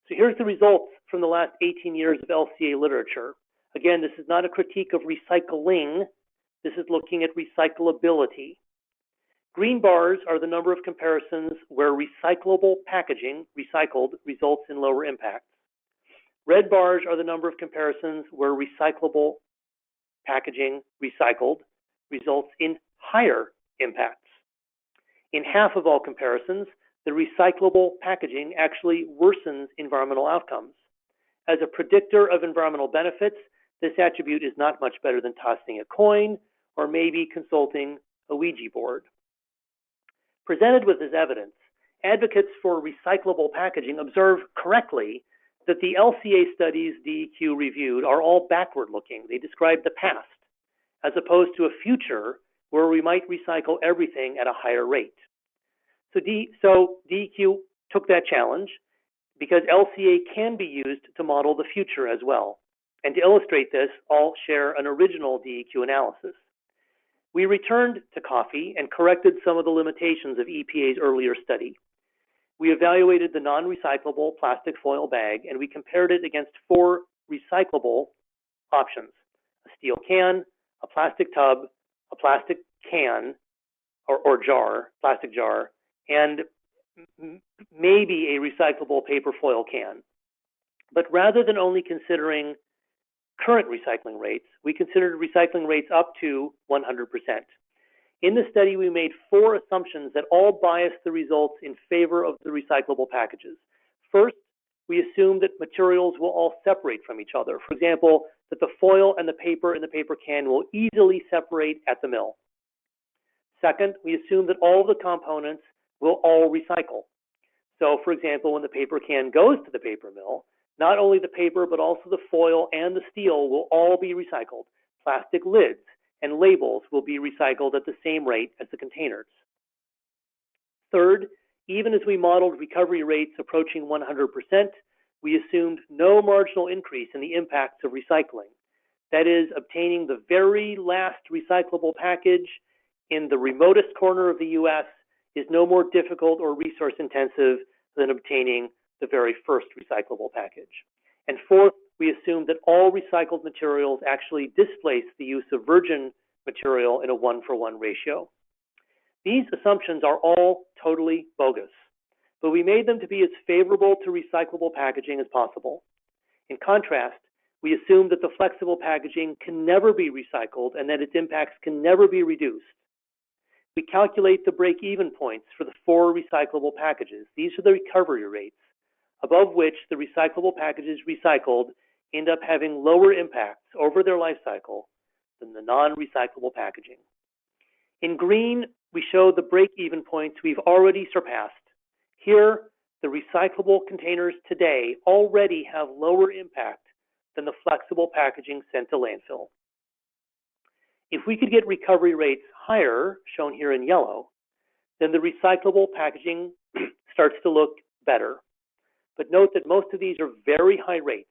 Speaker 2: So here's the results from the last 18 years of LCA literature. Again, this is not a critique of recycling. This is looking at recyclability. Green bars are the number of comparisons where recyclable packaging, recycled, results in lower impacts. Red bars are the number of comparisons where recyclable packaging, recycled, results in higher impacts. In half of all comparisons, the recyclable packaging actually worsens environmental outcomes. As a predictor of environmental benefits, this attribute is not much better than tossing a coin or maybe consulting a Ouija board. Presented with this evidence, advocates for recyclable packaging observe correctly that the LCA studies DEQ reviewed are all backward-looking. They describe the past, as opposed to a future where we might recycle everything at a higher rate. So DEQ took that challenge because LCA can be used to model the future as well. And to illustrate this, I'll share an original DEQ analysis. We returned to coffee and corrected some of the limitations of EPA's earlier study. We evaluated the non-recyclable plastic foil bag and we compared it against 4 recyclable options: a steel can, a plastic tub, a plastic can or jar, plastic jar, and maybe a recyclable paper foil can. But rather than only considering current recycling rates, we considered recycling rates up to 100%. In the study, we made 4 assumptions that all biased the results in favor of the recyclable packages. First, we assumed that materials will all separate from each other. For example, that the foil and the paper in the paper can will easily separate at the mill. Second, we assumed that all of the components will all recycle. So, for example, when the paper can goes to the paper mill, not only the paper, but also the foil and the steel will all be recycled. Plastic lids and labels will be recycled at the same rate as the containers. Third, even as we modeled recovery rates approaching 100%, we assumed no marginal increase in the impacts of recycling. That is, obtaining the very last recyclable package in the remotest corner of the U.S. is no more difficult or resource intensive than obtaining the very first recyclable package. And fourth, we assumed that all recycled materials actually displace the use of virgin material in a 1-for-1 ratio. These assumptions are all totally bogus, but we made them to be as favorable to recyclable packaging as possible. In contrast, we assumed that the flexible packaging can never be recycled and that its impacts can never be reduced. We calculate the break-even points for the 4 recyclable packages. These are the recovery rates, above which the recyclable packages recycled end up having lower impacts over their life cycle than the non-recyclable packaging. In green, we show the break-even points we've already surpassed. Here, the recyclable containers today already have lower impact than the flexible packaging sent to landfill. If we could get recovery rates higher, shown here in yellow, then the recyclable packaging starts to look better. But note that most of these are very high rates,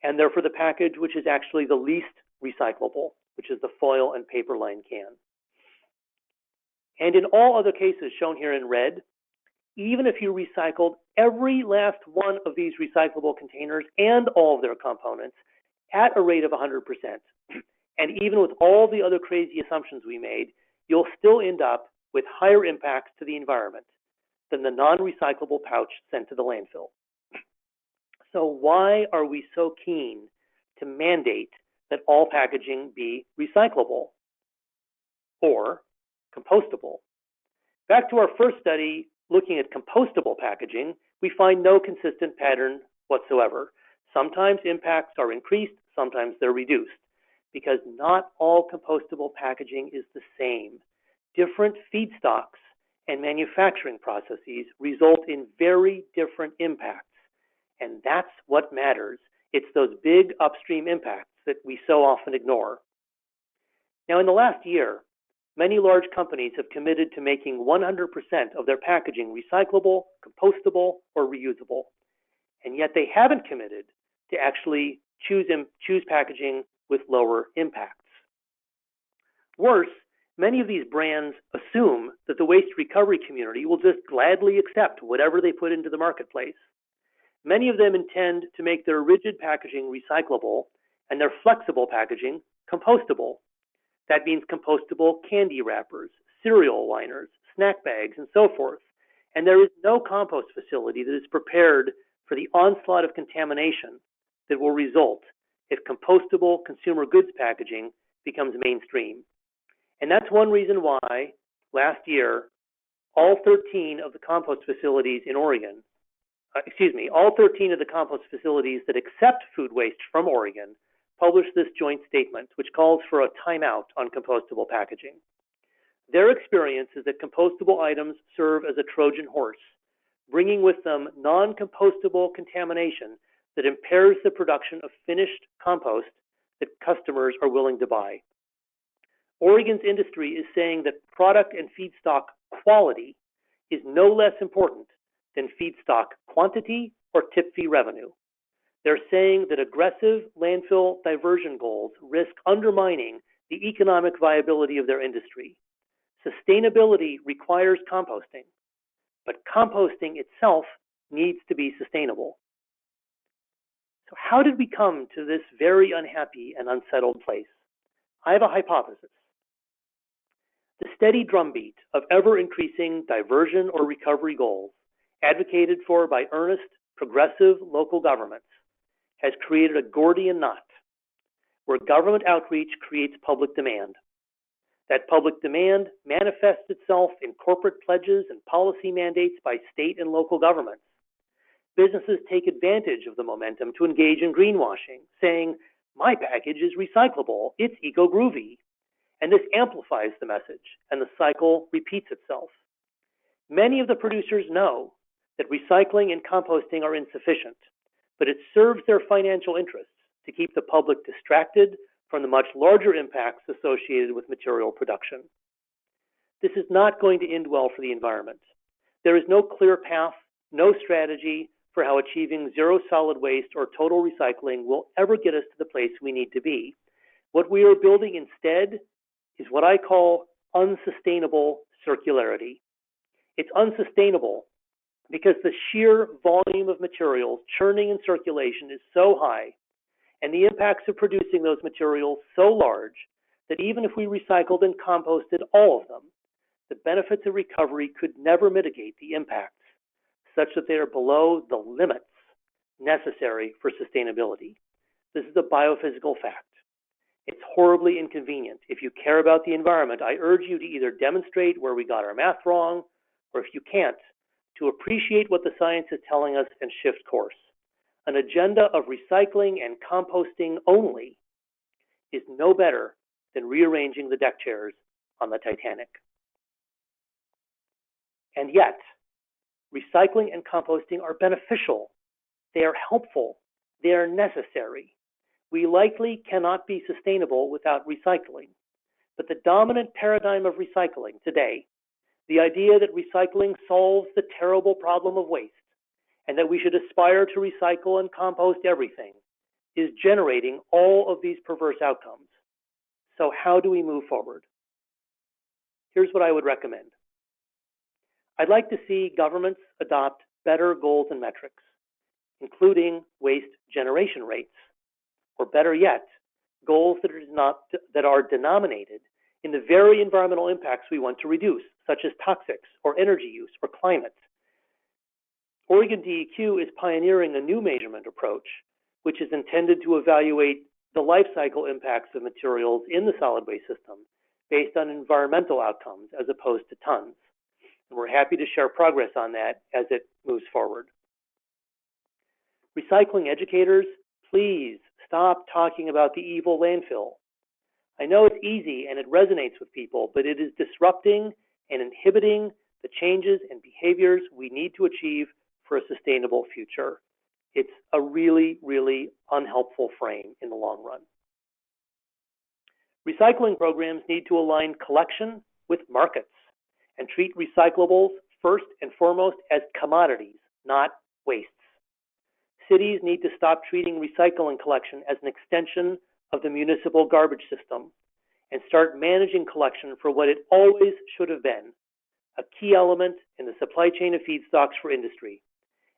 Speaker 2: and they're for the package which is actually the least recyclable, which is the foil and paper lined can. And in all other cases shown here in red, even if you recycled every last one of these recyclable containers and all of their components at a rate of 100%, and even with all the other crazy assumptions we made, you'll still end up with higher impacts to the environment than the non-recyclable pouch sent to the landfill. So why are we so keen to mandate that all packaging be recyclable or compostable? Back to our first study looking at compostable packaging, we find no consistent pattern whatsoever. Sometimes impacts are increased, sometimes they're reduced, because not all compostable packaging is the same. Different feedstocks and manufacturing processes result in very different impacts. And that's what matters. It's those big upstream impacts that we so often ignore. Now, in the last year, many large companies have committed to making 100% of their packaging recyclable, compostable, or reusable. And yet they haven't committed to actually choose packaging with lower impacts. Worse, many of these brands assume that the waste recovery community will just gladly accept whatever they put into the marketplace. Many of them intend to make their rigid packaging recyclable and their flexible packaging compostable. That means compostable candy wrappers, cereal liners, snack bags, and so forth. And there is no compost facility that is prepared for the onslaught of contamination that will result if compostable consumer goods packaging becomes mainstream. And that's one reason why last year, all 13 of the compost facilities in Oregon, all 13 of the compost facilities that accept food waste from Oregon published this joint statement, which calls for a timeout on compostable packaging. Their experience is that compostable items serve as a Trojan horse, bringing with them non-compostable contamination that impairs the production of finished compost that customers are willing to buy. Oregon's industry is saying that product and feedstock quality is no less important than feedstock quantity or tip fee revenue. They're saying that aggressive landfill diversion goals risk undermining the economic viability of their industry. Sustainability requires composting, but composting itself needs to be sustainable. So how did we come to this very unhappy and unsettled place? I have a hypothesis. The steady drumbeat of ever-increasing diversion or recovery goals advocated for by earnest, progressive local governments has created a Gordian knot where government outreach creates public demand. That public demand manifests itself in corporate pledges and policy mandates by state and local governments. Businesses take advantage of the momentum to engage in greenwashing, saying, "My package is recyclable, it's eco-groovy." And this amplifies the message, and the cycle repeats itself. Many of the producers know that recycling and composting are insufficient, but it serves their financial interests to keep the public distracted from the much larger impacts associated with material production. This is not going to end well for the environment. There is no clear path, no strategy for how achieving zero solid waste or total recycling will ever get us to the place we need to be. What we are building instead is what I call unsustainable circularity. It's unsustainable because the sheer volume of materials churning in circulation is so high, and the impacts of producing those materials so large, that even if we recycled and composted all of them, the benefits of recovery could never mitigate the impacts, such that they are below the limits necessary for sustainability. This is a biophysical fact. It's horribly inconvenient. If you care about the environment, I urge you to either demonstrate where we got our math wrong, or if you can't, to appreciate what the science is telling us and shift course. An agenda of recycling and composting only is no better than rearranging the deck chairs on the Titanic. And yet, recycling and composting are beneficial. They are helpful. They are necessary. We likely cannot be sustainable without recycling. But the dominant paradigm of recycling today, the idea that recycling solves the terrible problem of waste and that we should aspire to recycle and compost everything, is generating all of these perverse outcomes. So how do we move forward? Here's what I would recommend. I'd like to see governments adopt better goals and metrics, including waste generation rates, or better yet, goals that are denominated in the very environmental impacts we want to reduce, such as toxics or energy use or climate. Oregon DEQ is pioneering a new measurement approach, which is intended to evaluate the life cycle impacts of materials in the solid waste system based on environmental outcomes as opposed to tons. And we're happy to share progress on that as it moves forward. Recycling educators, please stop talking about the evil landfill. I know it's easy and it resonates with people, but it is disrupting and inhibiting the changes and behaviors we need to achieve for a sustainable future. It's a really, really unhelpful frame in the long run. Recycling programs need to align collection with markets and treat recyclables first and foremost as commodities, not wastes. Cities need to stop treating recycling collection as an extension of the municipal garbage system and start managing collection for what it always should have been, a key element in the supply chain of feedstocks for industry.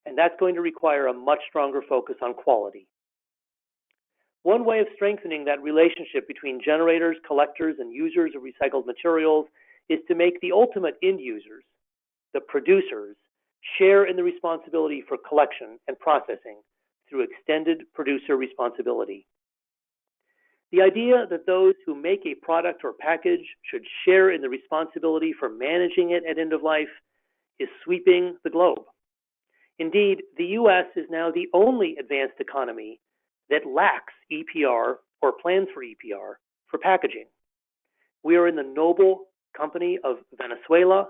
Speaker 2: And that's going to require a much stronger focus on quality. One way of strengthening that relationship between generators, collectors, and users of recycled materials is to make the ultimate end users, the producers, share in the responsibility for collection and processing through extended producer responsibility. The idea that those who make a product or package should share in the responsibility for managing it at end of life is sweeping the globe. Indeed, the U.S. is now the only advanced economy that lacks EPR or plans for EPR for packaging. We are in the noble company of Venezuela,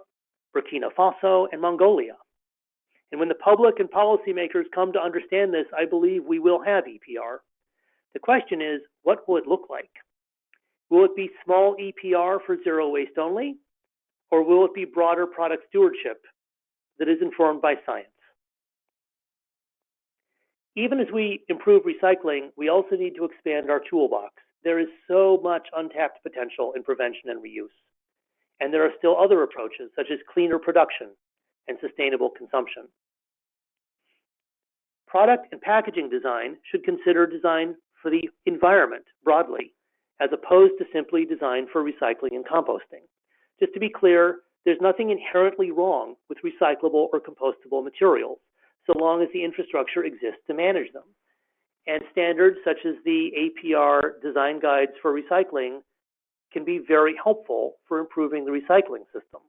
Speaker 2: Burkina Faso, and Mongolia. And when the public and policymakers come to understand this, I believe we will have EPR. The question is, what will it look like? Will it be small EPR for zero waste only? Or will it be broader product stewardship that is informed by science? Even as we improve recycling, we also need to expand our toolbox. There is so much untapped potential in prevention and reuse. And there are still other approaches, such as cleaner production and sustainable consumption. Product and packaging design should consider design for the environment broadly, as opposed to simply design for recycling and composting. Just to be clear, there's nothing inherently wrong with recyclable or compostable materials, so long as the infrastructure exists to manage them. And standards such as the APR design guides for recycling can be very helpful for improving the recycling system.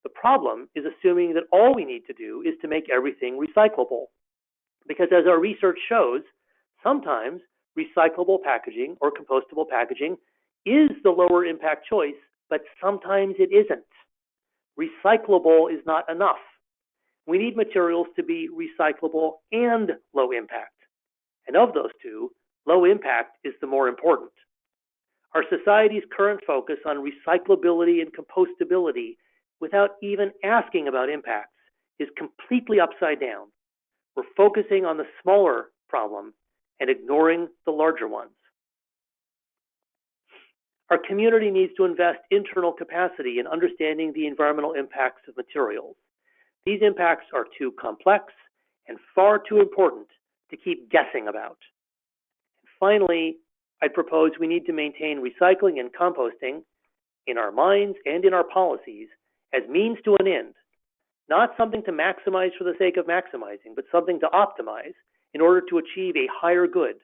Speaker 2: The problem is assuming that all we need to do is to make everything recyclable. Because as our research shows, sometimes recyclable packaging or compostable packaging is the lower impact choice, but sometimes it isn't. Recyclable is not enough. We need materials to be recyclable and low impact. And of those two, low impact is the more important. Our society's current focus on recyclability and compostability without even asking about impacts is completely upside down. We're focusing on the smaller problem and ignoring the larger ones. Our community needs to invest internal capacity in understanding the environmental impacts of materials. These impacts are too complex and far too important to keep guessing about. And finally, I propose we need to maintain recycling and composting in our minds and in our policies as means to an end, not something to maximize for the sake of maximizing, but something to optimize in order to achieve a higher good.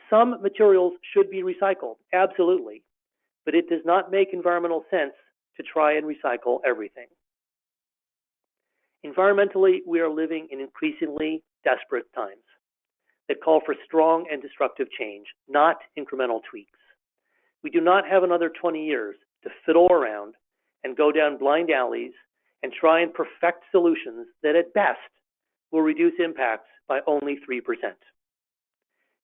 Speaker 2: Some materials should be recycled, absolutely, but it does not make environmental sense to try and recycle everything. Environmentally, we are living in increasingly desperate times that call for strong and disruptive change, not incremental tweaks. We do not have another 20 years to fiddle around and go down blind alleys and try and perfect solutions that at best will reduce impacts by only 3%.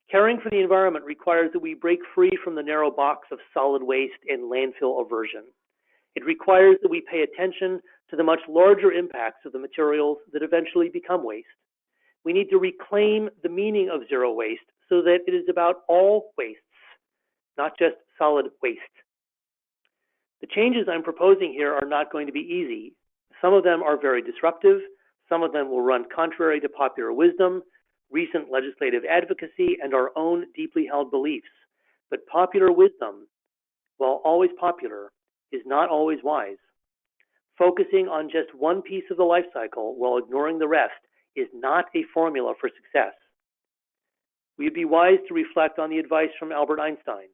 Speaker 2: Caring for the environment requires that we break free from the narrow box of solid waste and landfill aversion. It requires that we pay attention to the much larger impacts of the materials that eventually become waste. We need to reclaim the meaning of zero waste so that it is about all wastes, not just solid waste. The changes I'm proposing here are not going to be easy. Some of them are very disruptive. Some of them will run contrary to popular wisdom, recent legislative advocacy, and our own deeply held beliefs. But popular wisdom, while always popular, is not always wise. Focusing on just one piece of the life cycle while ignoring the rest is not a formula for success. We'd be wise to reflect on the advice from Albert Einstein.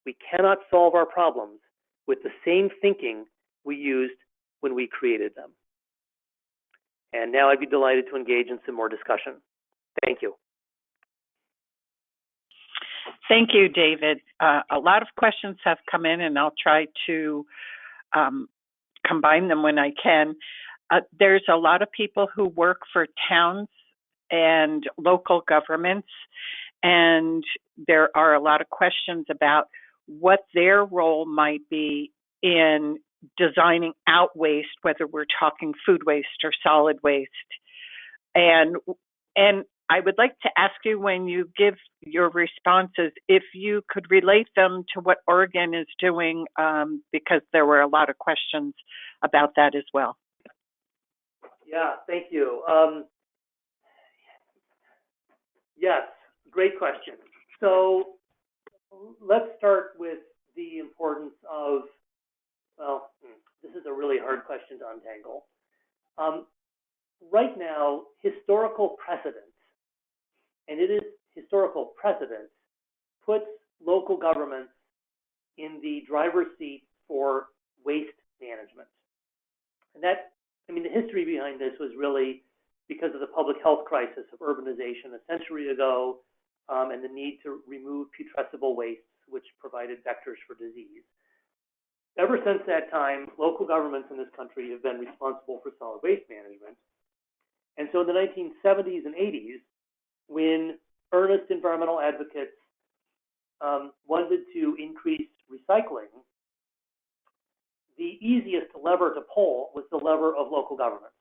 Speaker 2: We cannot solve our problems with the same thinking we used when we created them. And now I'd be delighted to engage in some more discussion. Thank you.
Speaker 1: Thank you, David. A lot of questions have come in, and I'll try to combine them when I can. There's a lot of people who work for towns and local governments, and there are a lot of questions about what their role might be in designing out waste, whether we're talking food waste or solid waste. And I would like to ask you, when you give your responses, if you could relate them to what Oregon is doing, because there were a lot of questions about that as well.
Speaker 2: Yeah, thank you. Yes, great question. So let's start with the importance of, well, this is a really hard question to untangle. Right now, historical precedent, and it is historical precedent, puts local governments in the driver's seat for waste management. And that, I mean, the history behind this was really because of the public health crisis of urbanization a century ago, and the need to remove putrescible wastes, which provided vectors for disease. Ever since that time, local governments in this country have been responsible for solid waste management. And so in the 1970s and 80s, when earnest environmental advocates wanted to increase recycling, the easiest lever to pull was the lever of local governments.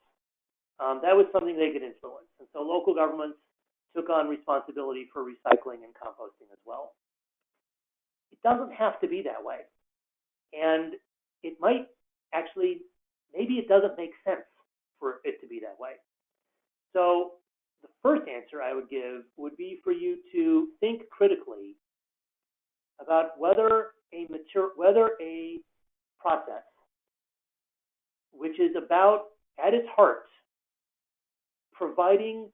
Speaker 2: That was something they could influence. And so local governments took on responsibility for recycling and composting as well. It doesn't have to be that way. And it might actually, maybe it doesn't make sense for it to be that way. So the first answer I would give would be for you to think critically about whether a process which is about, at its heart, providing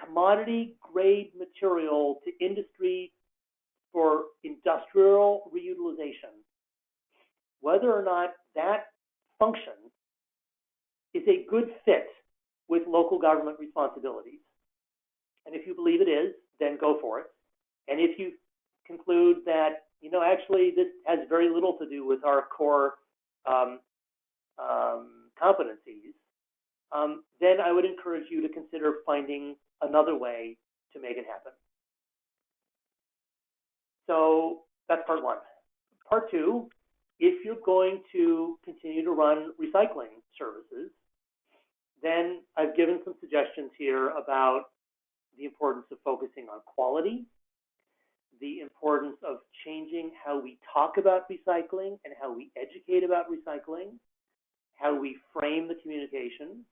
Speaker 2: commodity grade material to industry for industrial reutilization, whether or not that function is a good fit with local government responsibilities. And if you believe it is, then go for it. And if you conclude that, you know, actually this has very little to do with our core competencies, then I would encourage you to consider finding another way to make it happen. So that's part one. Part two, if you're going to continue to run recycling services, then I've given some suggestions here about the importance of focusing on quality, the importance of changing how we talk about recycling and how we educate about recycling, how we frame the communication.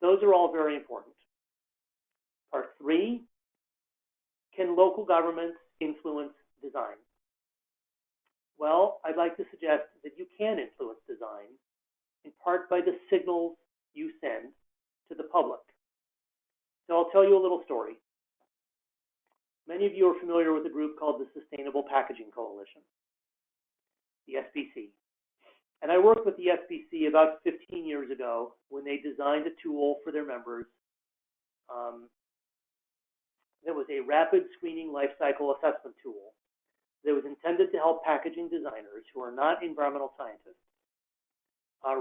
Speaker 2: Those are all very important. Part three, can local governments influence design? Well, I'd like to suggest that you can influence design, in part by the signals you send to the public. So I'll tell you a little story. Many of you are familiar with a group called the Sustainable Packaging Coalition, the SPC. And I worked with the SPC about 15 years ago when they designed a tool for their members that was a rapid screening life cycle assessment tool that was intended to help packaging designers who are not environmental scientists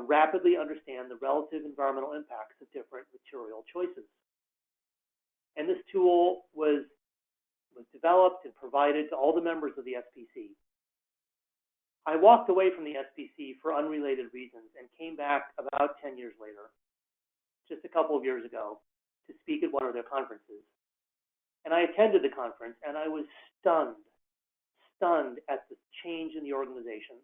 Speaker 2: rapidly understand the relative environmental impacts of different material choices. And this tool was developed and provided to all the members of the SPC. I walked away from the SPC for unrelated reasons and came back about 10 years later, just a couple of years ago, to speak at one of their conferences. And I attended the conference, and I was stunned at the change in the organization.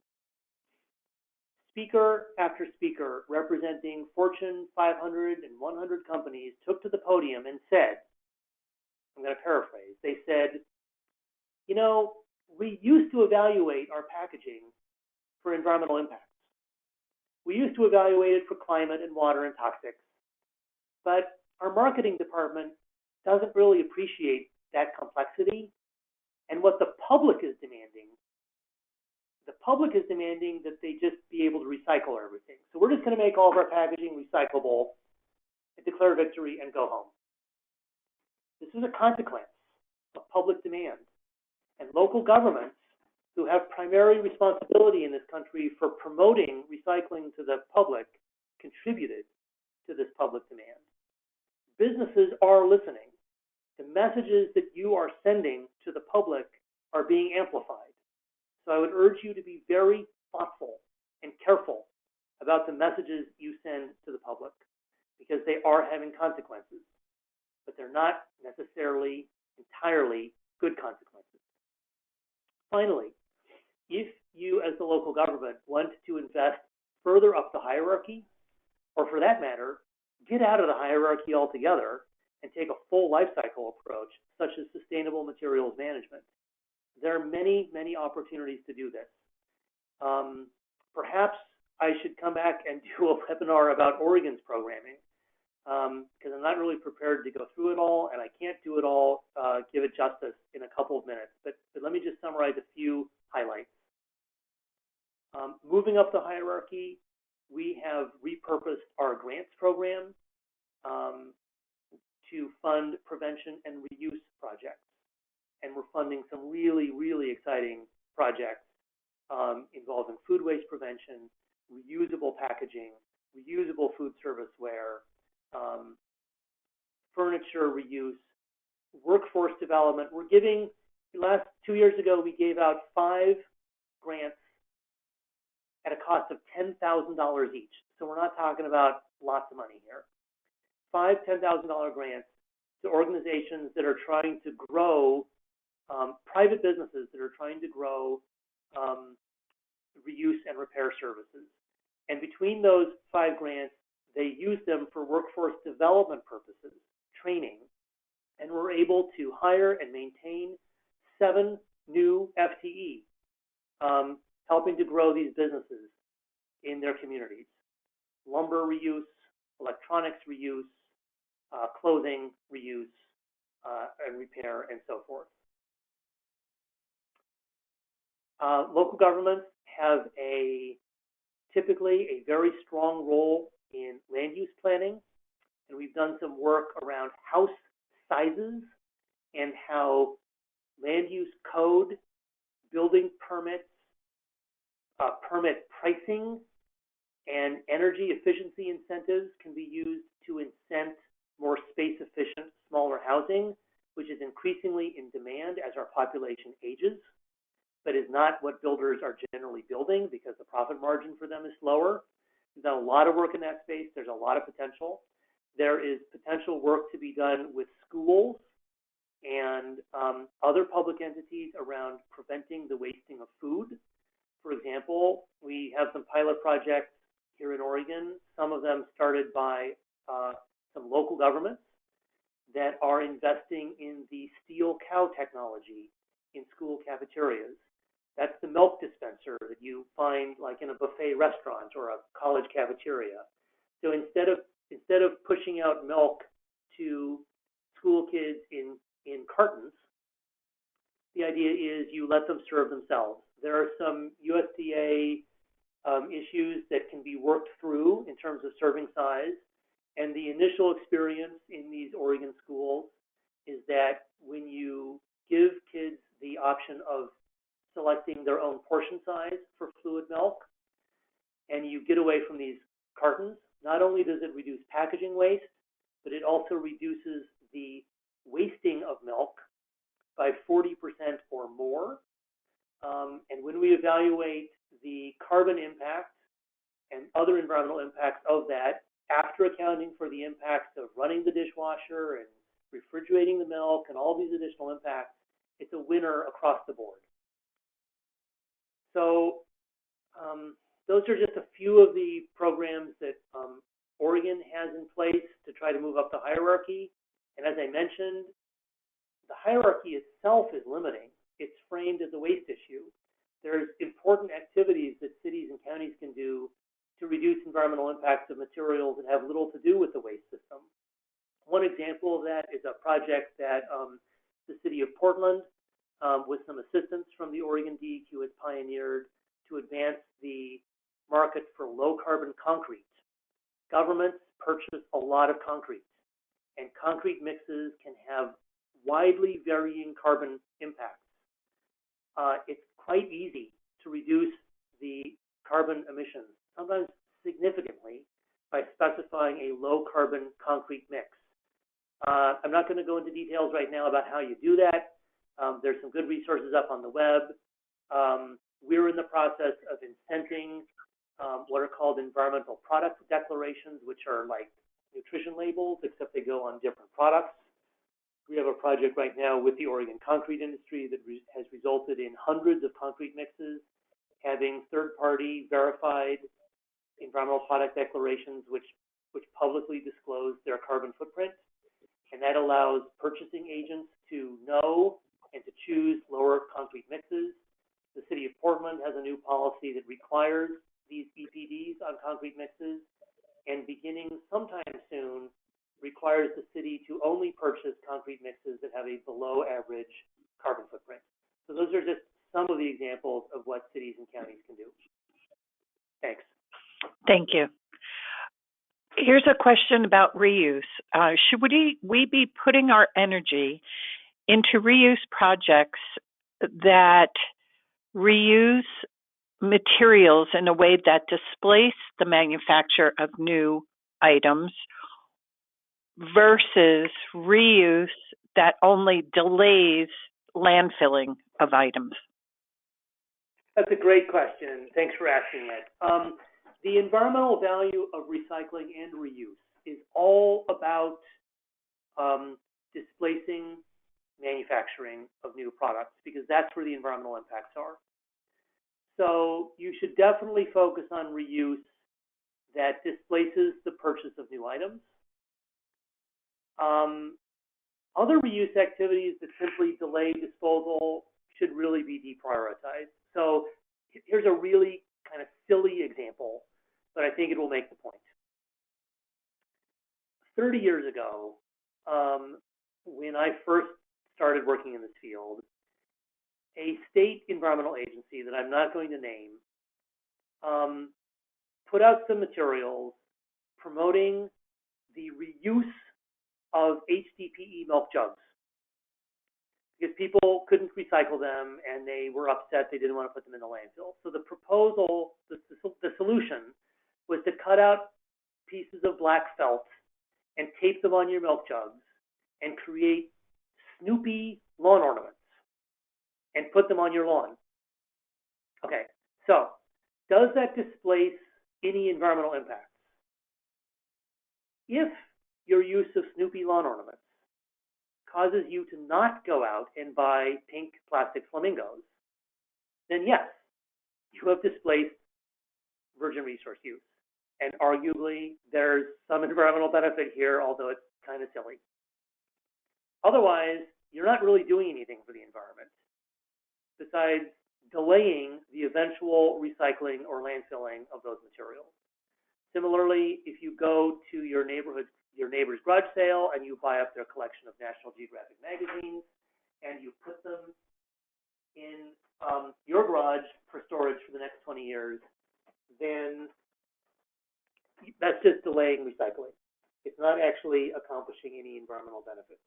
Speaker 2: Speaker after speaker representing Fortune 500 and 100 companies took to the podium and said, I'm going to paraphrase, they said, you know, we used to evaluate our packaging for environmental impacts. We used to evaluate it for climate and water and toxics, but our marketing department doesn't really appreciate that complexity and what the public is demanding. The public is demanding that they just be able to recycle everything. So we're just going to make all of our packaging recyclable and declare victory and go home. This is a consequence of public demand. And local governments, who have primary responsibility in this country for promoting recycling to the public, contributed to this public demand. Businesses are listening. The messages that you are sending to the public are being amplified. So I would urge you to be very thoughtful and careful about the messages you send to the public, because they are having consequences, but they're not necessarily entirely good consequences. Finally, if you as the local government want to invest further up the hierarchy, or for that matter, get out of the hierarchy altogether and take a full life cycle approach, such as sustainable materials management, there are many, many opportunities to do this. Perhaps I should come back and do a webinar about Oregon's programming, because I'm not really prepared to go through it all, and I can't do it all, give it justice in a couple of minutes. But let me just summarize a few highlights. Moving up the hierarchy, we have repurposed our grants program to fund prevention and reuse projects. And we're funding some really, really exciting projects involving food waste prevention, reusable packaging, reusable food serviceware, furniture reuse, workforce development. We're giving, last 2 years ago, we gave out 5 grants at a cost of $10,000 each. So we're not talking about lots of money here. 5 $10,000 grants to organizations that are trying to grow, private businesses that are trying to grow reuse and repair services. And between those 5 grants, they use them for workforce development purposes, training, and we're able to hire and maintain 7 new FTE, helping to grow these businesses in their communities. Lumber reuse, electronics reuse, clothing reuse, and repair, and so forth. Local governments have typically a very strong role in land use planning, and we've done some work around house sizes and how land use code, building permits, permit pricing, and energy efficiency incentives can be used to incent more space-efficient, smaller housing, which is increasingly in demand as our population ages, but is not what builders are generally building because the profit margin for them is lower. We've done a lot of work in that space. There's a lot of potential. There is potential work to be done with schools and other public entities around preventing the wasting of food. For example, we have some pilot projects here in Oregon, some of them started by some local governments that are investing in the steel cow technology in school cafeterias. That's the milk dispenser that you find like in a buffet restaurant or a college cafeteria. So instead of pushing out milk to school kids in cartons, the idea is you let them serve themselves. There are some USDA issues that can be worked through in terms of serving size. And the initial experience in these Oregon schools is that when you give kids the option of selecting their own portion size for fluid milk, and you get away from these cartons. Not only does it reduce packaging waste, but it also reduces the wasting of milk by 40% or more. And when we evaluate the carbon impact and other environmental impacts of that, after accounting for the impacts of running the dishwasher and refrigerating the milk and all these additional impacts, it's a winner across the board. So those are just a few of the programs that Oregon has in place to try to move up the hierarchy. And as I mentioned, the hierarchy itself is limiting. It's framed as a waste issue. There's important activities that cities and counties can do to reduce environmental impacts of materials that have little to do with the waste system. One example of that is a project that the city of Portland, with some assistance from the Oregon DEQ, has pioneered to advance the market for low-carbon concrete. Governments purchase a lot of concrete, and concrete mixes can have widely varying carbon impacts. It's quite easy to reduce the carbon emissions, sometimes significantly, by specifying a low-carbon concrete mix. I'm not going to go into details right now about how you do that. There's some good resources up on the web. We're in the process of incenting what are called environmental product declarations, which are like nutrition labels, except they go on different products. We have a project right now with the Oregon concrete industry that has resulted in hundreds of concrete mixes having third-party verified environmental product declarations which publicly disclose their carbon footprint. And that allows purchasing agents to know and to choose lower concrete mixes. The city of Portland has a new policy that requires these EPDs on concrete mixes, and beginning sometime soon, requires the city to only purchase concrete mixes that have a below average carbon footprint. So those are just some of the examples of what cities and counties can do. Thanks.
Speaker 1: Thank you. Here's a question about reuse. Should we be putting our energy into reuse projects that reuse materials in a way that displace the manufacture of new items versus reuse that only delays landfilling of items?
Speaker 2: That's a great question. Thanks for asking that. The environmental value of recycling and reuse is all about displacing manufacturing of new products, because that's where the environmental impacts are. So you should definitely focus on reuse that displaces the purchase of new items. Other reuse activities that simply delay disposal should really be deprioritized. So here's a really kind of silly example, but I think it will make the point. 30 years ago, when I first started working in this field, a state environmental agency that I'm not going to name put out some materials promoting the reuse of HDPE milk jugs, because people couldn't recycle them and they were upset they didn't want to put them in the landfill. So the proposal, the solution, was to cut out pieces of black felt and tape them on your milk jugs and create Snoopy lawn ornaments and put them on your lawn. Okay, so does that displace any environmental impacts? If your use of Snoopy lawn ornaments causes you to not go out and buy pink plastic flamingos, then yes, you have displaced virgin resource use. And arguably, there's some environmental benefit here, although it's kind of silly. Otherwise, you're not really doing anything for the environment besides delaying the eventual recycling or landfilling of those materials. Similarly, if you go to your neighbor's garage sale and you buy up their collection of National Geographic magazines and you put them in your garage for storage for the next 20 years, then that's just delaying recycling. It's not actually accomplishing any environmental benefits.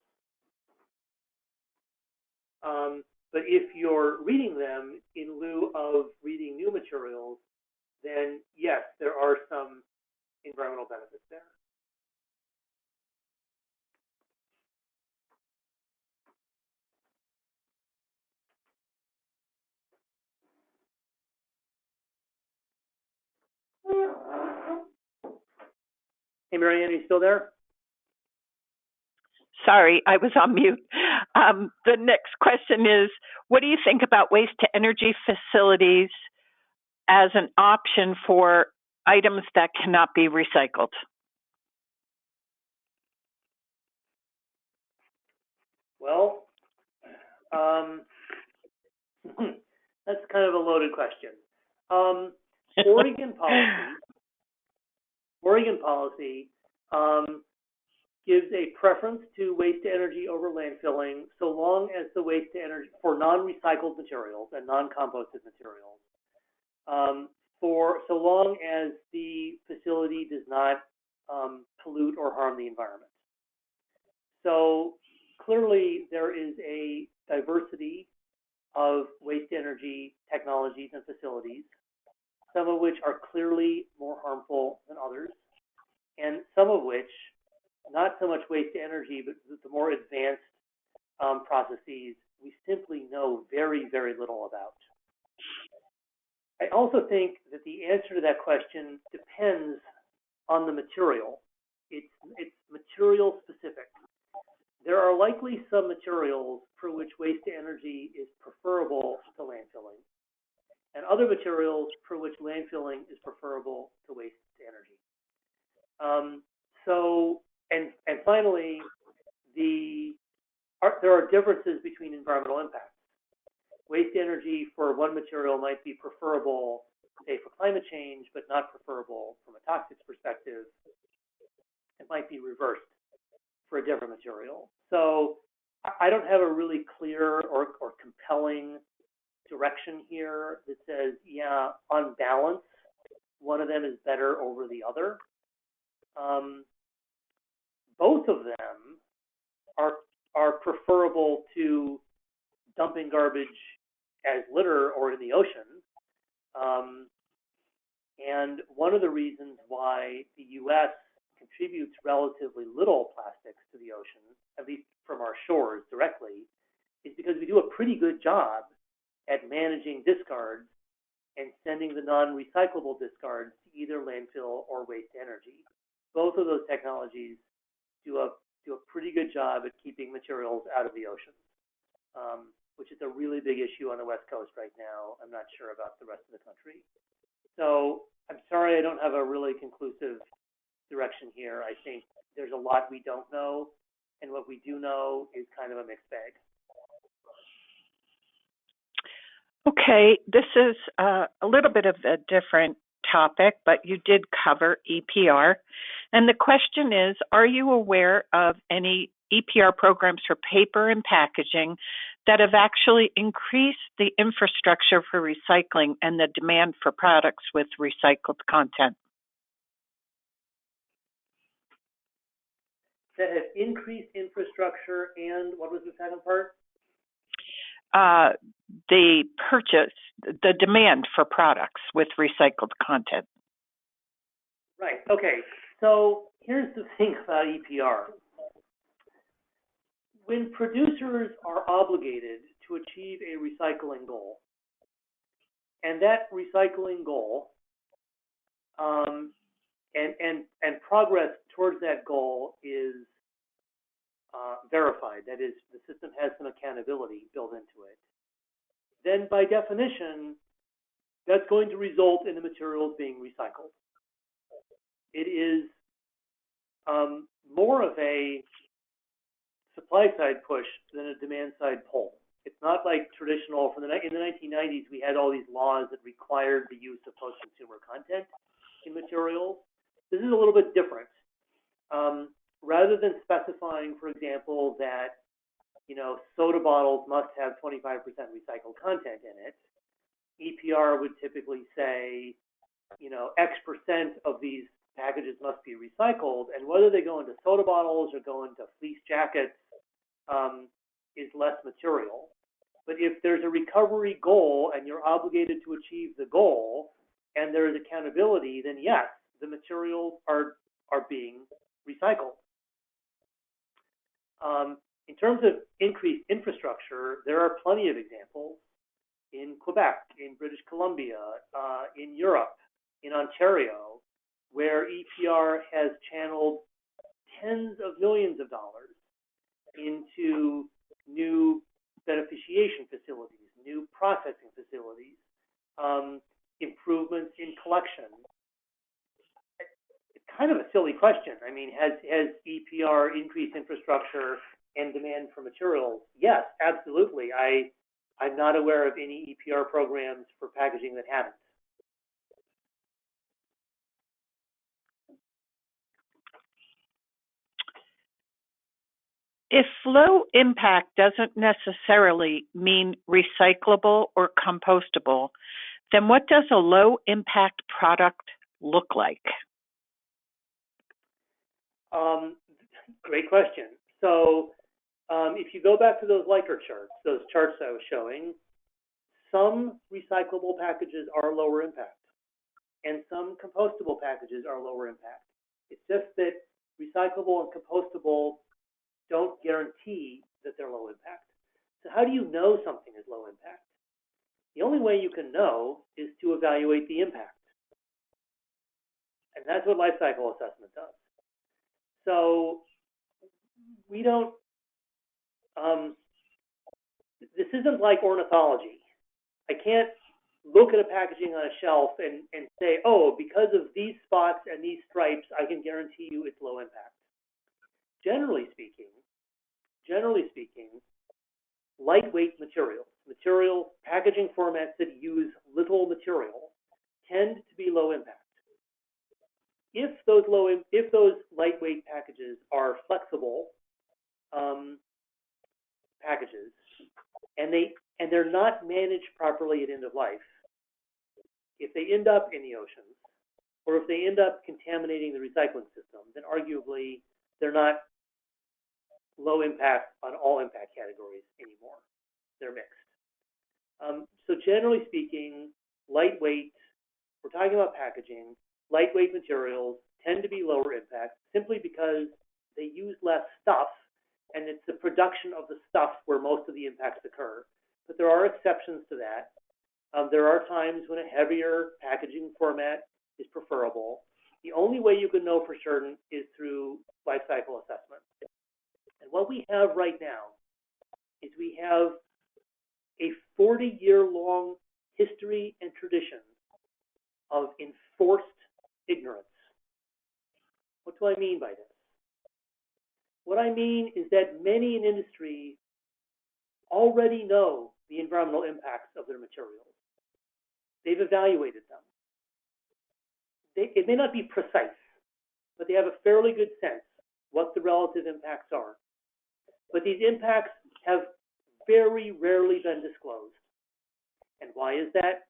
Speaker 2: But if you're reading them in lieu of reading new materials, then yes, there are some environmental benefits there. Hey, Marianne, are you still there?
Speaker 1: Sorry, I was on mute. The next question is, what do you think about waste-to-energy facilities as an option for items that cannot be recycled?
Speaker 2: Well, that's kind of a loaded question. Oregon policy gives a preference to waste to energy over landfilling, so long as the waste to energy for non-recycled materials and non-composted materials, for so long as the facility does not pollute or harm the environment. So clearly there is a diversity of waste energy technologies and facilities, some of which are clearly more harmful than others, and some of which, not so much waste energy, but the more advanced processes, we simply know very, very little about. I also think that the answer to that question depends on the material. It's material specific. There are likely some materials for which waste to energy is preferable to landfilling, and other materials for which landfilling is preferable to waste to energy. And finally, there are differences between environmental impacts. Waste energy for one material might be preferable, say, for climate change, but not preferable from a toxics perspective. It might be reversed for a different material. So I don't have a really clear or compelling direction here that says, yeah, on balance, one of them is better over the other. Both of them are preferable to dumping garbage as litter or in the ocean. And one of the reasons why the U.S. contributes relatively little plastics to the ocean, at least from our shores directly, is because we do a pretty good job at managing discards and sending the non-recyclable discards to either landfill or waste energy. Both of those technologies do a pretty good job at keeping materials out of the ocean, which is a really big issue on the West Coast right now. I'm not sure about the rest of the country. So I'm sorry I don't have a really conclusive direction here. I think there's a lot we don't know, and what we do know is kind of a mixed bag.
Speaker 1: Okay, this is a little bit of a different topic, but you did cover EPR. And the question is, are you aware of any EPR programs for paper and packaging that have actually increased the infrastructure for recycling and the demand for products with recycled content?
Speaker 2: That have increased infrastructure and what was the second part?
Speaker 1: The demand for products with recycled content.
Speaker 2: Right, okay. So here's the thing about EPR. When producers are obligated to achieve a recycling goal, and that recycling goal and progress towards that goal is verified, that is, the system has some accountability built into it, then by definition, that's going to result in the materials being recycled. It is more of a supply side push than a demand side pull. It's not like traditional, in the 1990s, we had all these laws that required the use of post-consumer content in materials. This is a little bit different. Rather than specifying, for example, that soda bottles must have 25% recycled content in it, EPR would typically say, X% of these packages must be recycled, and whether they go into soda bottles or go into fleece jackets is less material. But if there's a recovery goal and you're obligated to achieve the goal and there is accountability, then yes, the materials are being recycled. In terms of increased infrastructure, there are plenty of examples in Quebec, in British Columbia, in Europe, in Ontario, where EPR has channeled tens of millions of dollars into new beneficiation facilities, new processing facilities, improvements in collection. It's kind of a silly question. I mean, has EPR increased infrastructure and demand for materials? Yes, absolutely. I'm not aware of any EPR programs for packaging that haven't.
Speaker 1: If low impact doesn't necessarily mean recyclable or compostable, then what does a low impact product look like?
Speaker 2: Great question. So if you go back to those Likert charts, those charts I was showing, some recyclable packages are lower impact and some compostable packages are lower impact. It's just that recyclable and compostable don't guarantee that they're low impact. So how do you know something is low impact? The only way you can know is to evaluate the impact. And that's what life cycle assessment does. So we don't, this isn't like ornithology. I can't look at a packaging on a shelf and say, oh, because of these spots and these stripes, I can guarantee you it's low impact. Generally speaking, lightweight materials, packaging formats that use little material tend to be low impact. If those lightweight packages are flexible packages and they're not managed properly at end of life, if they end up in the oceans or if they end up contaminating the recycling system, then arguably they're not low impact on all impact categories anymore. They're mixed. So generally speaking, lightweight, we're talking about packaging, lightweight materials tend to be lower impact simply because they use less stuff, and it's the production of the stuff where most of the impacts occur. But there are exceptions to that. There are times when a heavier packaging format is preferable. The only way you can know for certain is through life cycle assessment. And what we have right now is we have a 40-year-long history and tradition of enforced ignorance. What do I mean by this? What I mean is that many in industry already know the environmental impacts of their materials. They've evaluated them. It may not be precise, but they have a fairly good sense what the relative impacts are. But these impacts have very rarely been disclosed. And why is that?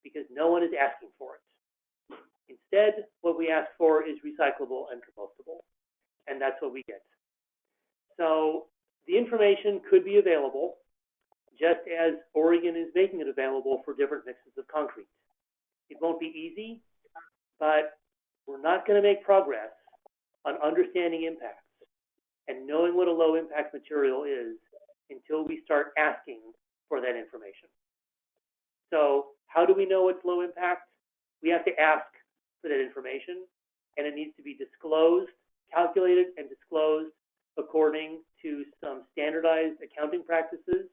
Speaker 2: Because no one is asking for it. Instead, what we ask for is recyclable and compostable. And that's what we get. So the information could be available, just as Oregon is making it available for different mixes of concrete. It won't be easy, but we're not going to make progress on understanding impacts and knowing what a low impact material is until we start asking for that information. So how do we know it's low impact? We have to ask for that information, and it needs to be disclosed, calculated and disclosed according to some standardized accounting practices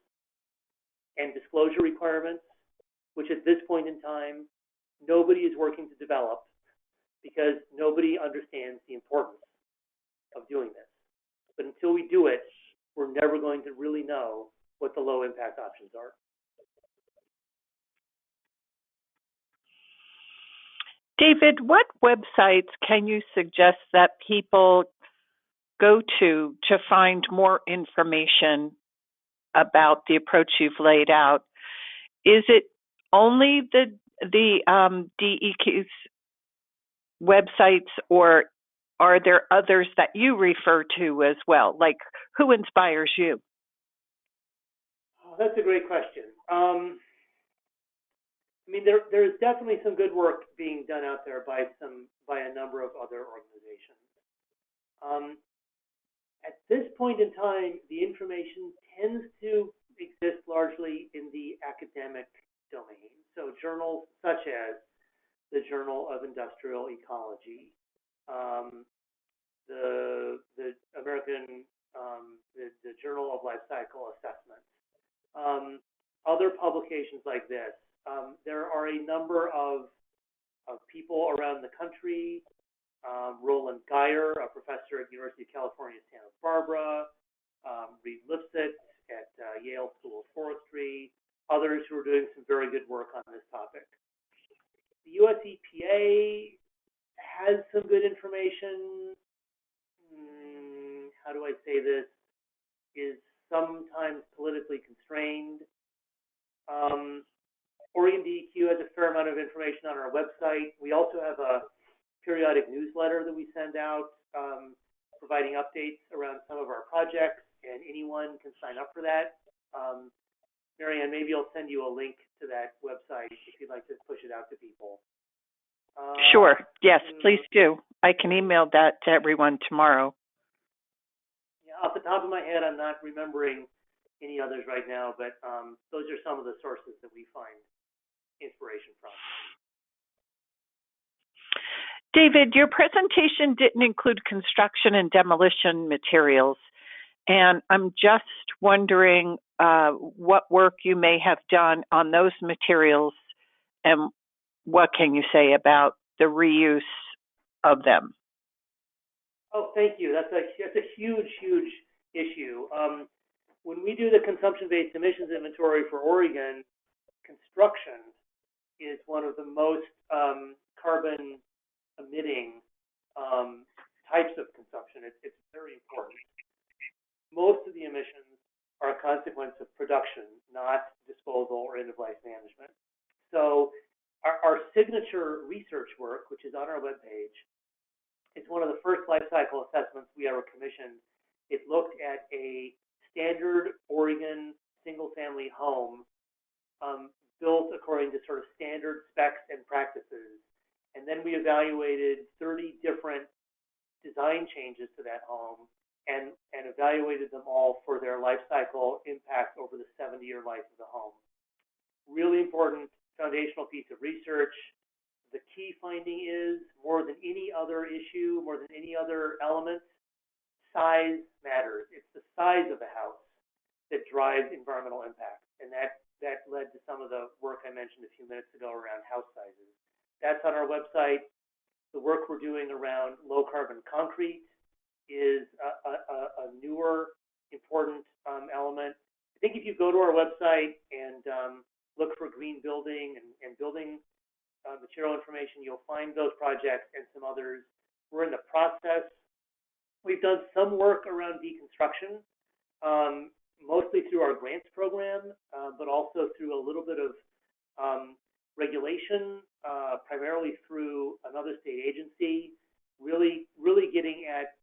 Speaker 2: and disclosure requirements, which at this point in time, nobody is working to develop because nobody understands the importance of doing this. But until we do it, we're never going to really know what the low impact options are.
Speaker 1: David, what websites can you suggest that people go to find more information about the approach you've laid out? Is it only the DEQ's websites, or are there others that you refer to as well? Like, who inspires you?
Speaker 2: Oh, that's a great question. I mean, there is definitely some good work being done out there by a number of other organizations. Um, at this point in time, the information tends to exist largely in the academic domain. So journals such as the Journal of Industrial Ecology, um, the American the Journal of Life Cycle Assessment, other publications like this. There are a number of people around the country. Roland Geyer, a professor at the University of California, Santa Barbara, Reed Lipset at Yale School of Forestry, others who are doing some very good work on this topic. The US EPA has some good information. How do I say this? Is sometimes politically constrained. Oregon DEQ has a fair amount of information on our website. We also have a periodic newsletter that we send out providing updates around some of our projects, and anyone can sign up for that. Marianne, maybe I'll send you a link to that website if you'd like to push it out to people.
Speaker 1: Sure. Yes, please do. I can email that to everyone tomorrow.
Speaker 2: Yeah, off the top of my head, I'm not remembering any others right now, but those are some of the sources that we find inspiration from.
Speaker 1: David, your presentation didn't include construction and demolition materials, and I'm just wondering what work you may have done on those materials, and what can you say about the reuse of them?
Speaker 2: Oh, thank you. That's a huge, huge issue. When we do the consumption-based emissions inventory for Oregon, construction is one of the most carbon emitting types of consumption. It's very important. Most of the emissions are a consequence of production, not disposal or end-of-life management. So our signature research work, which is on our webpage, it's one of the first life cycle assessments we ever commissioned. It looked at a standard Oregon single-family home built according to sort of standard specs and practices. And then we evaluated 30 different design changes to that home and evaluated them all for their life cycle impact over the 70-year life of the home. Really important foundational piece of research. The key finding is, more than any other issue, more than any other element, size matters. It's the size of the house that drives environmental impact. And that led to some of the work I mentioned a few minutes ago around house sizes. That's on our website. The work we're doing around low carbon concrete is a newer important element. I think if you go to our website and look for green building and building material information, you'll find those projects and some others. We're in the process. We've done some work around deconstruction, mostly through our grants program, but also through a little bit of regulation, primarily through another state agency, really getting at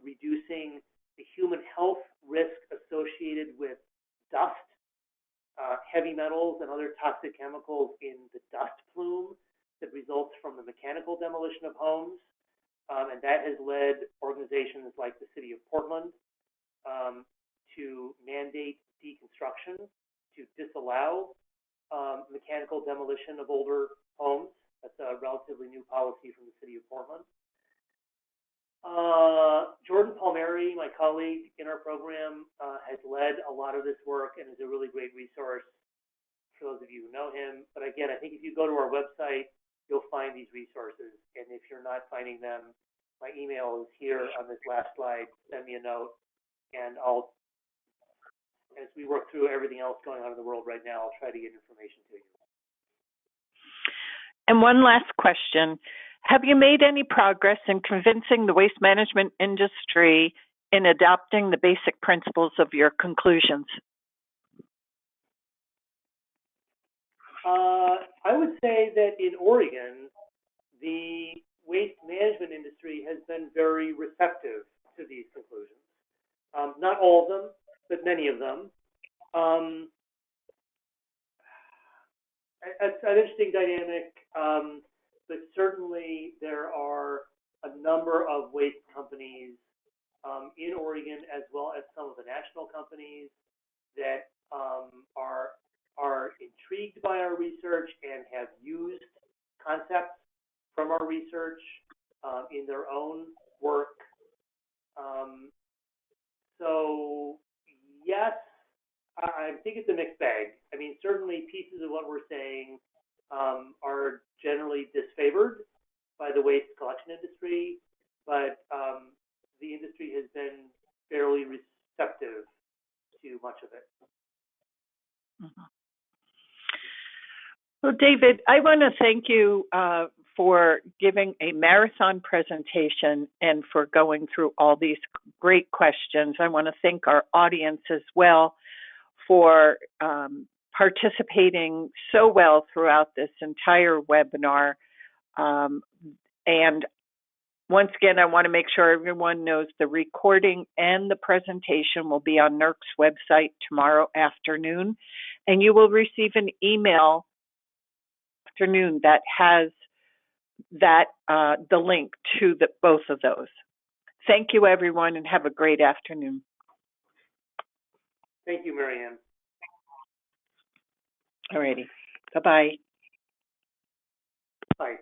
Speaker 2: reducing the human health risk associated with dust, heavy metals, and other toxic chemicals in the dust plume that results from the mechanical demolition of homes. And that has led organizations like the City of Portland to mandate deconstruction, to disallow mechanical demolition of older homes. That's a relatively new policy from the City of Portland. Jordan Palmieri, my colleague in our program, has led a lot of this work and is a really great resource for those of you who know him. But again, I think if you go to our website, you'll find these resources. And if you're not finding them, my email is here on this last slide. Send me a note, and as we work through everything else going on in the world right now, I'll try to get information to you.
Speaker 1: And one last question. Have you made any progress in convincing the waste management industry in adopting the basic principles of your conclusions?
Speaker 2: I would say that in Oregon, the waste management industry has been very receptive to these conclusions. Not all of them, but many of them. it's an interesting dynamic, but certainly there are a number of waste companies in Oregon, as well as some of the national companies that are intrigued by our research and have used concepts from our research in their own work. Um, so yes, I think it's a mixed bag. I mean, certainly pieces of what we're saying are generally disfavored by the waste collection industry, but the industry has been fairly receptive to much of it.
Speaker 1: Mhm. Well, David, I want to thank you for giving a marathon presentation and for going through all these great questions. I want to thank our audience as well for participating so well throughout this entire webinar. And once again, I want to make sure everyone knows the recording and the presentation will be on NERC's website tomorrow afternoon, and you will receive an email afternoon that has that the link to both of those. Thank you, everyone, and have a great afternoon.
Speaker 2: Thank you, Marianne.
Speaker 1: All righty. Bye-bye.
Speaker 2: Bye.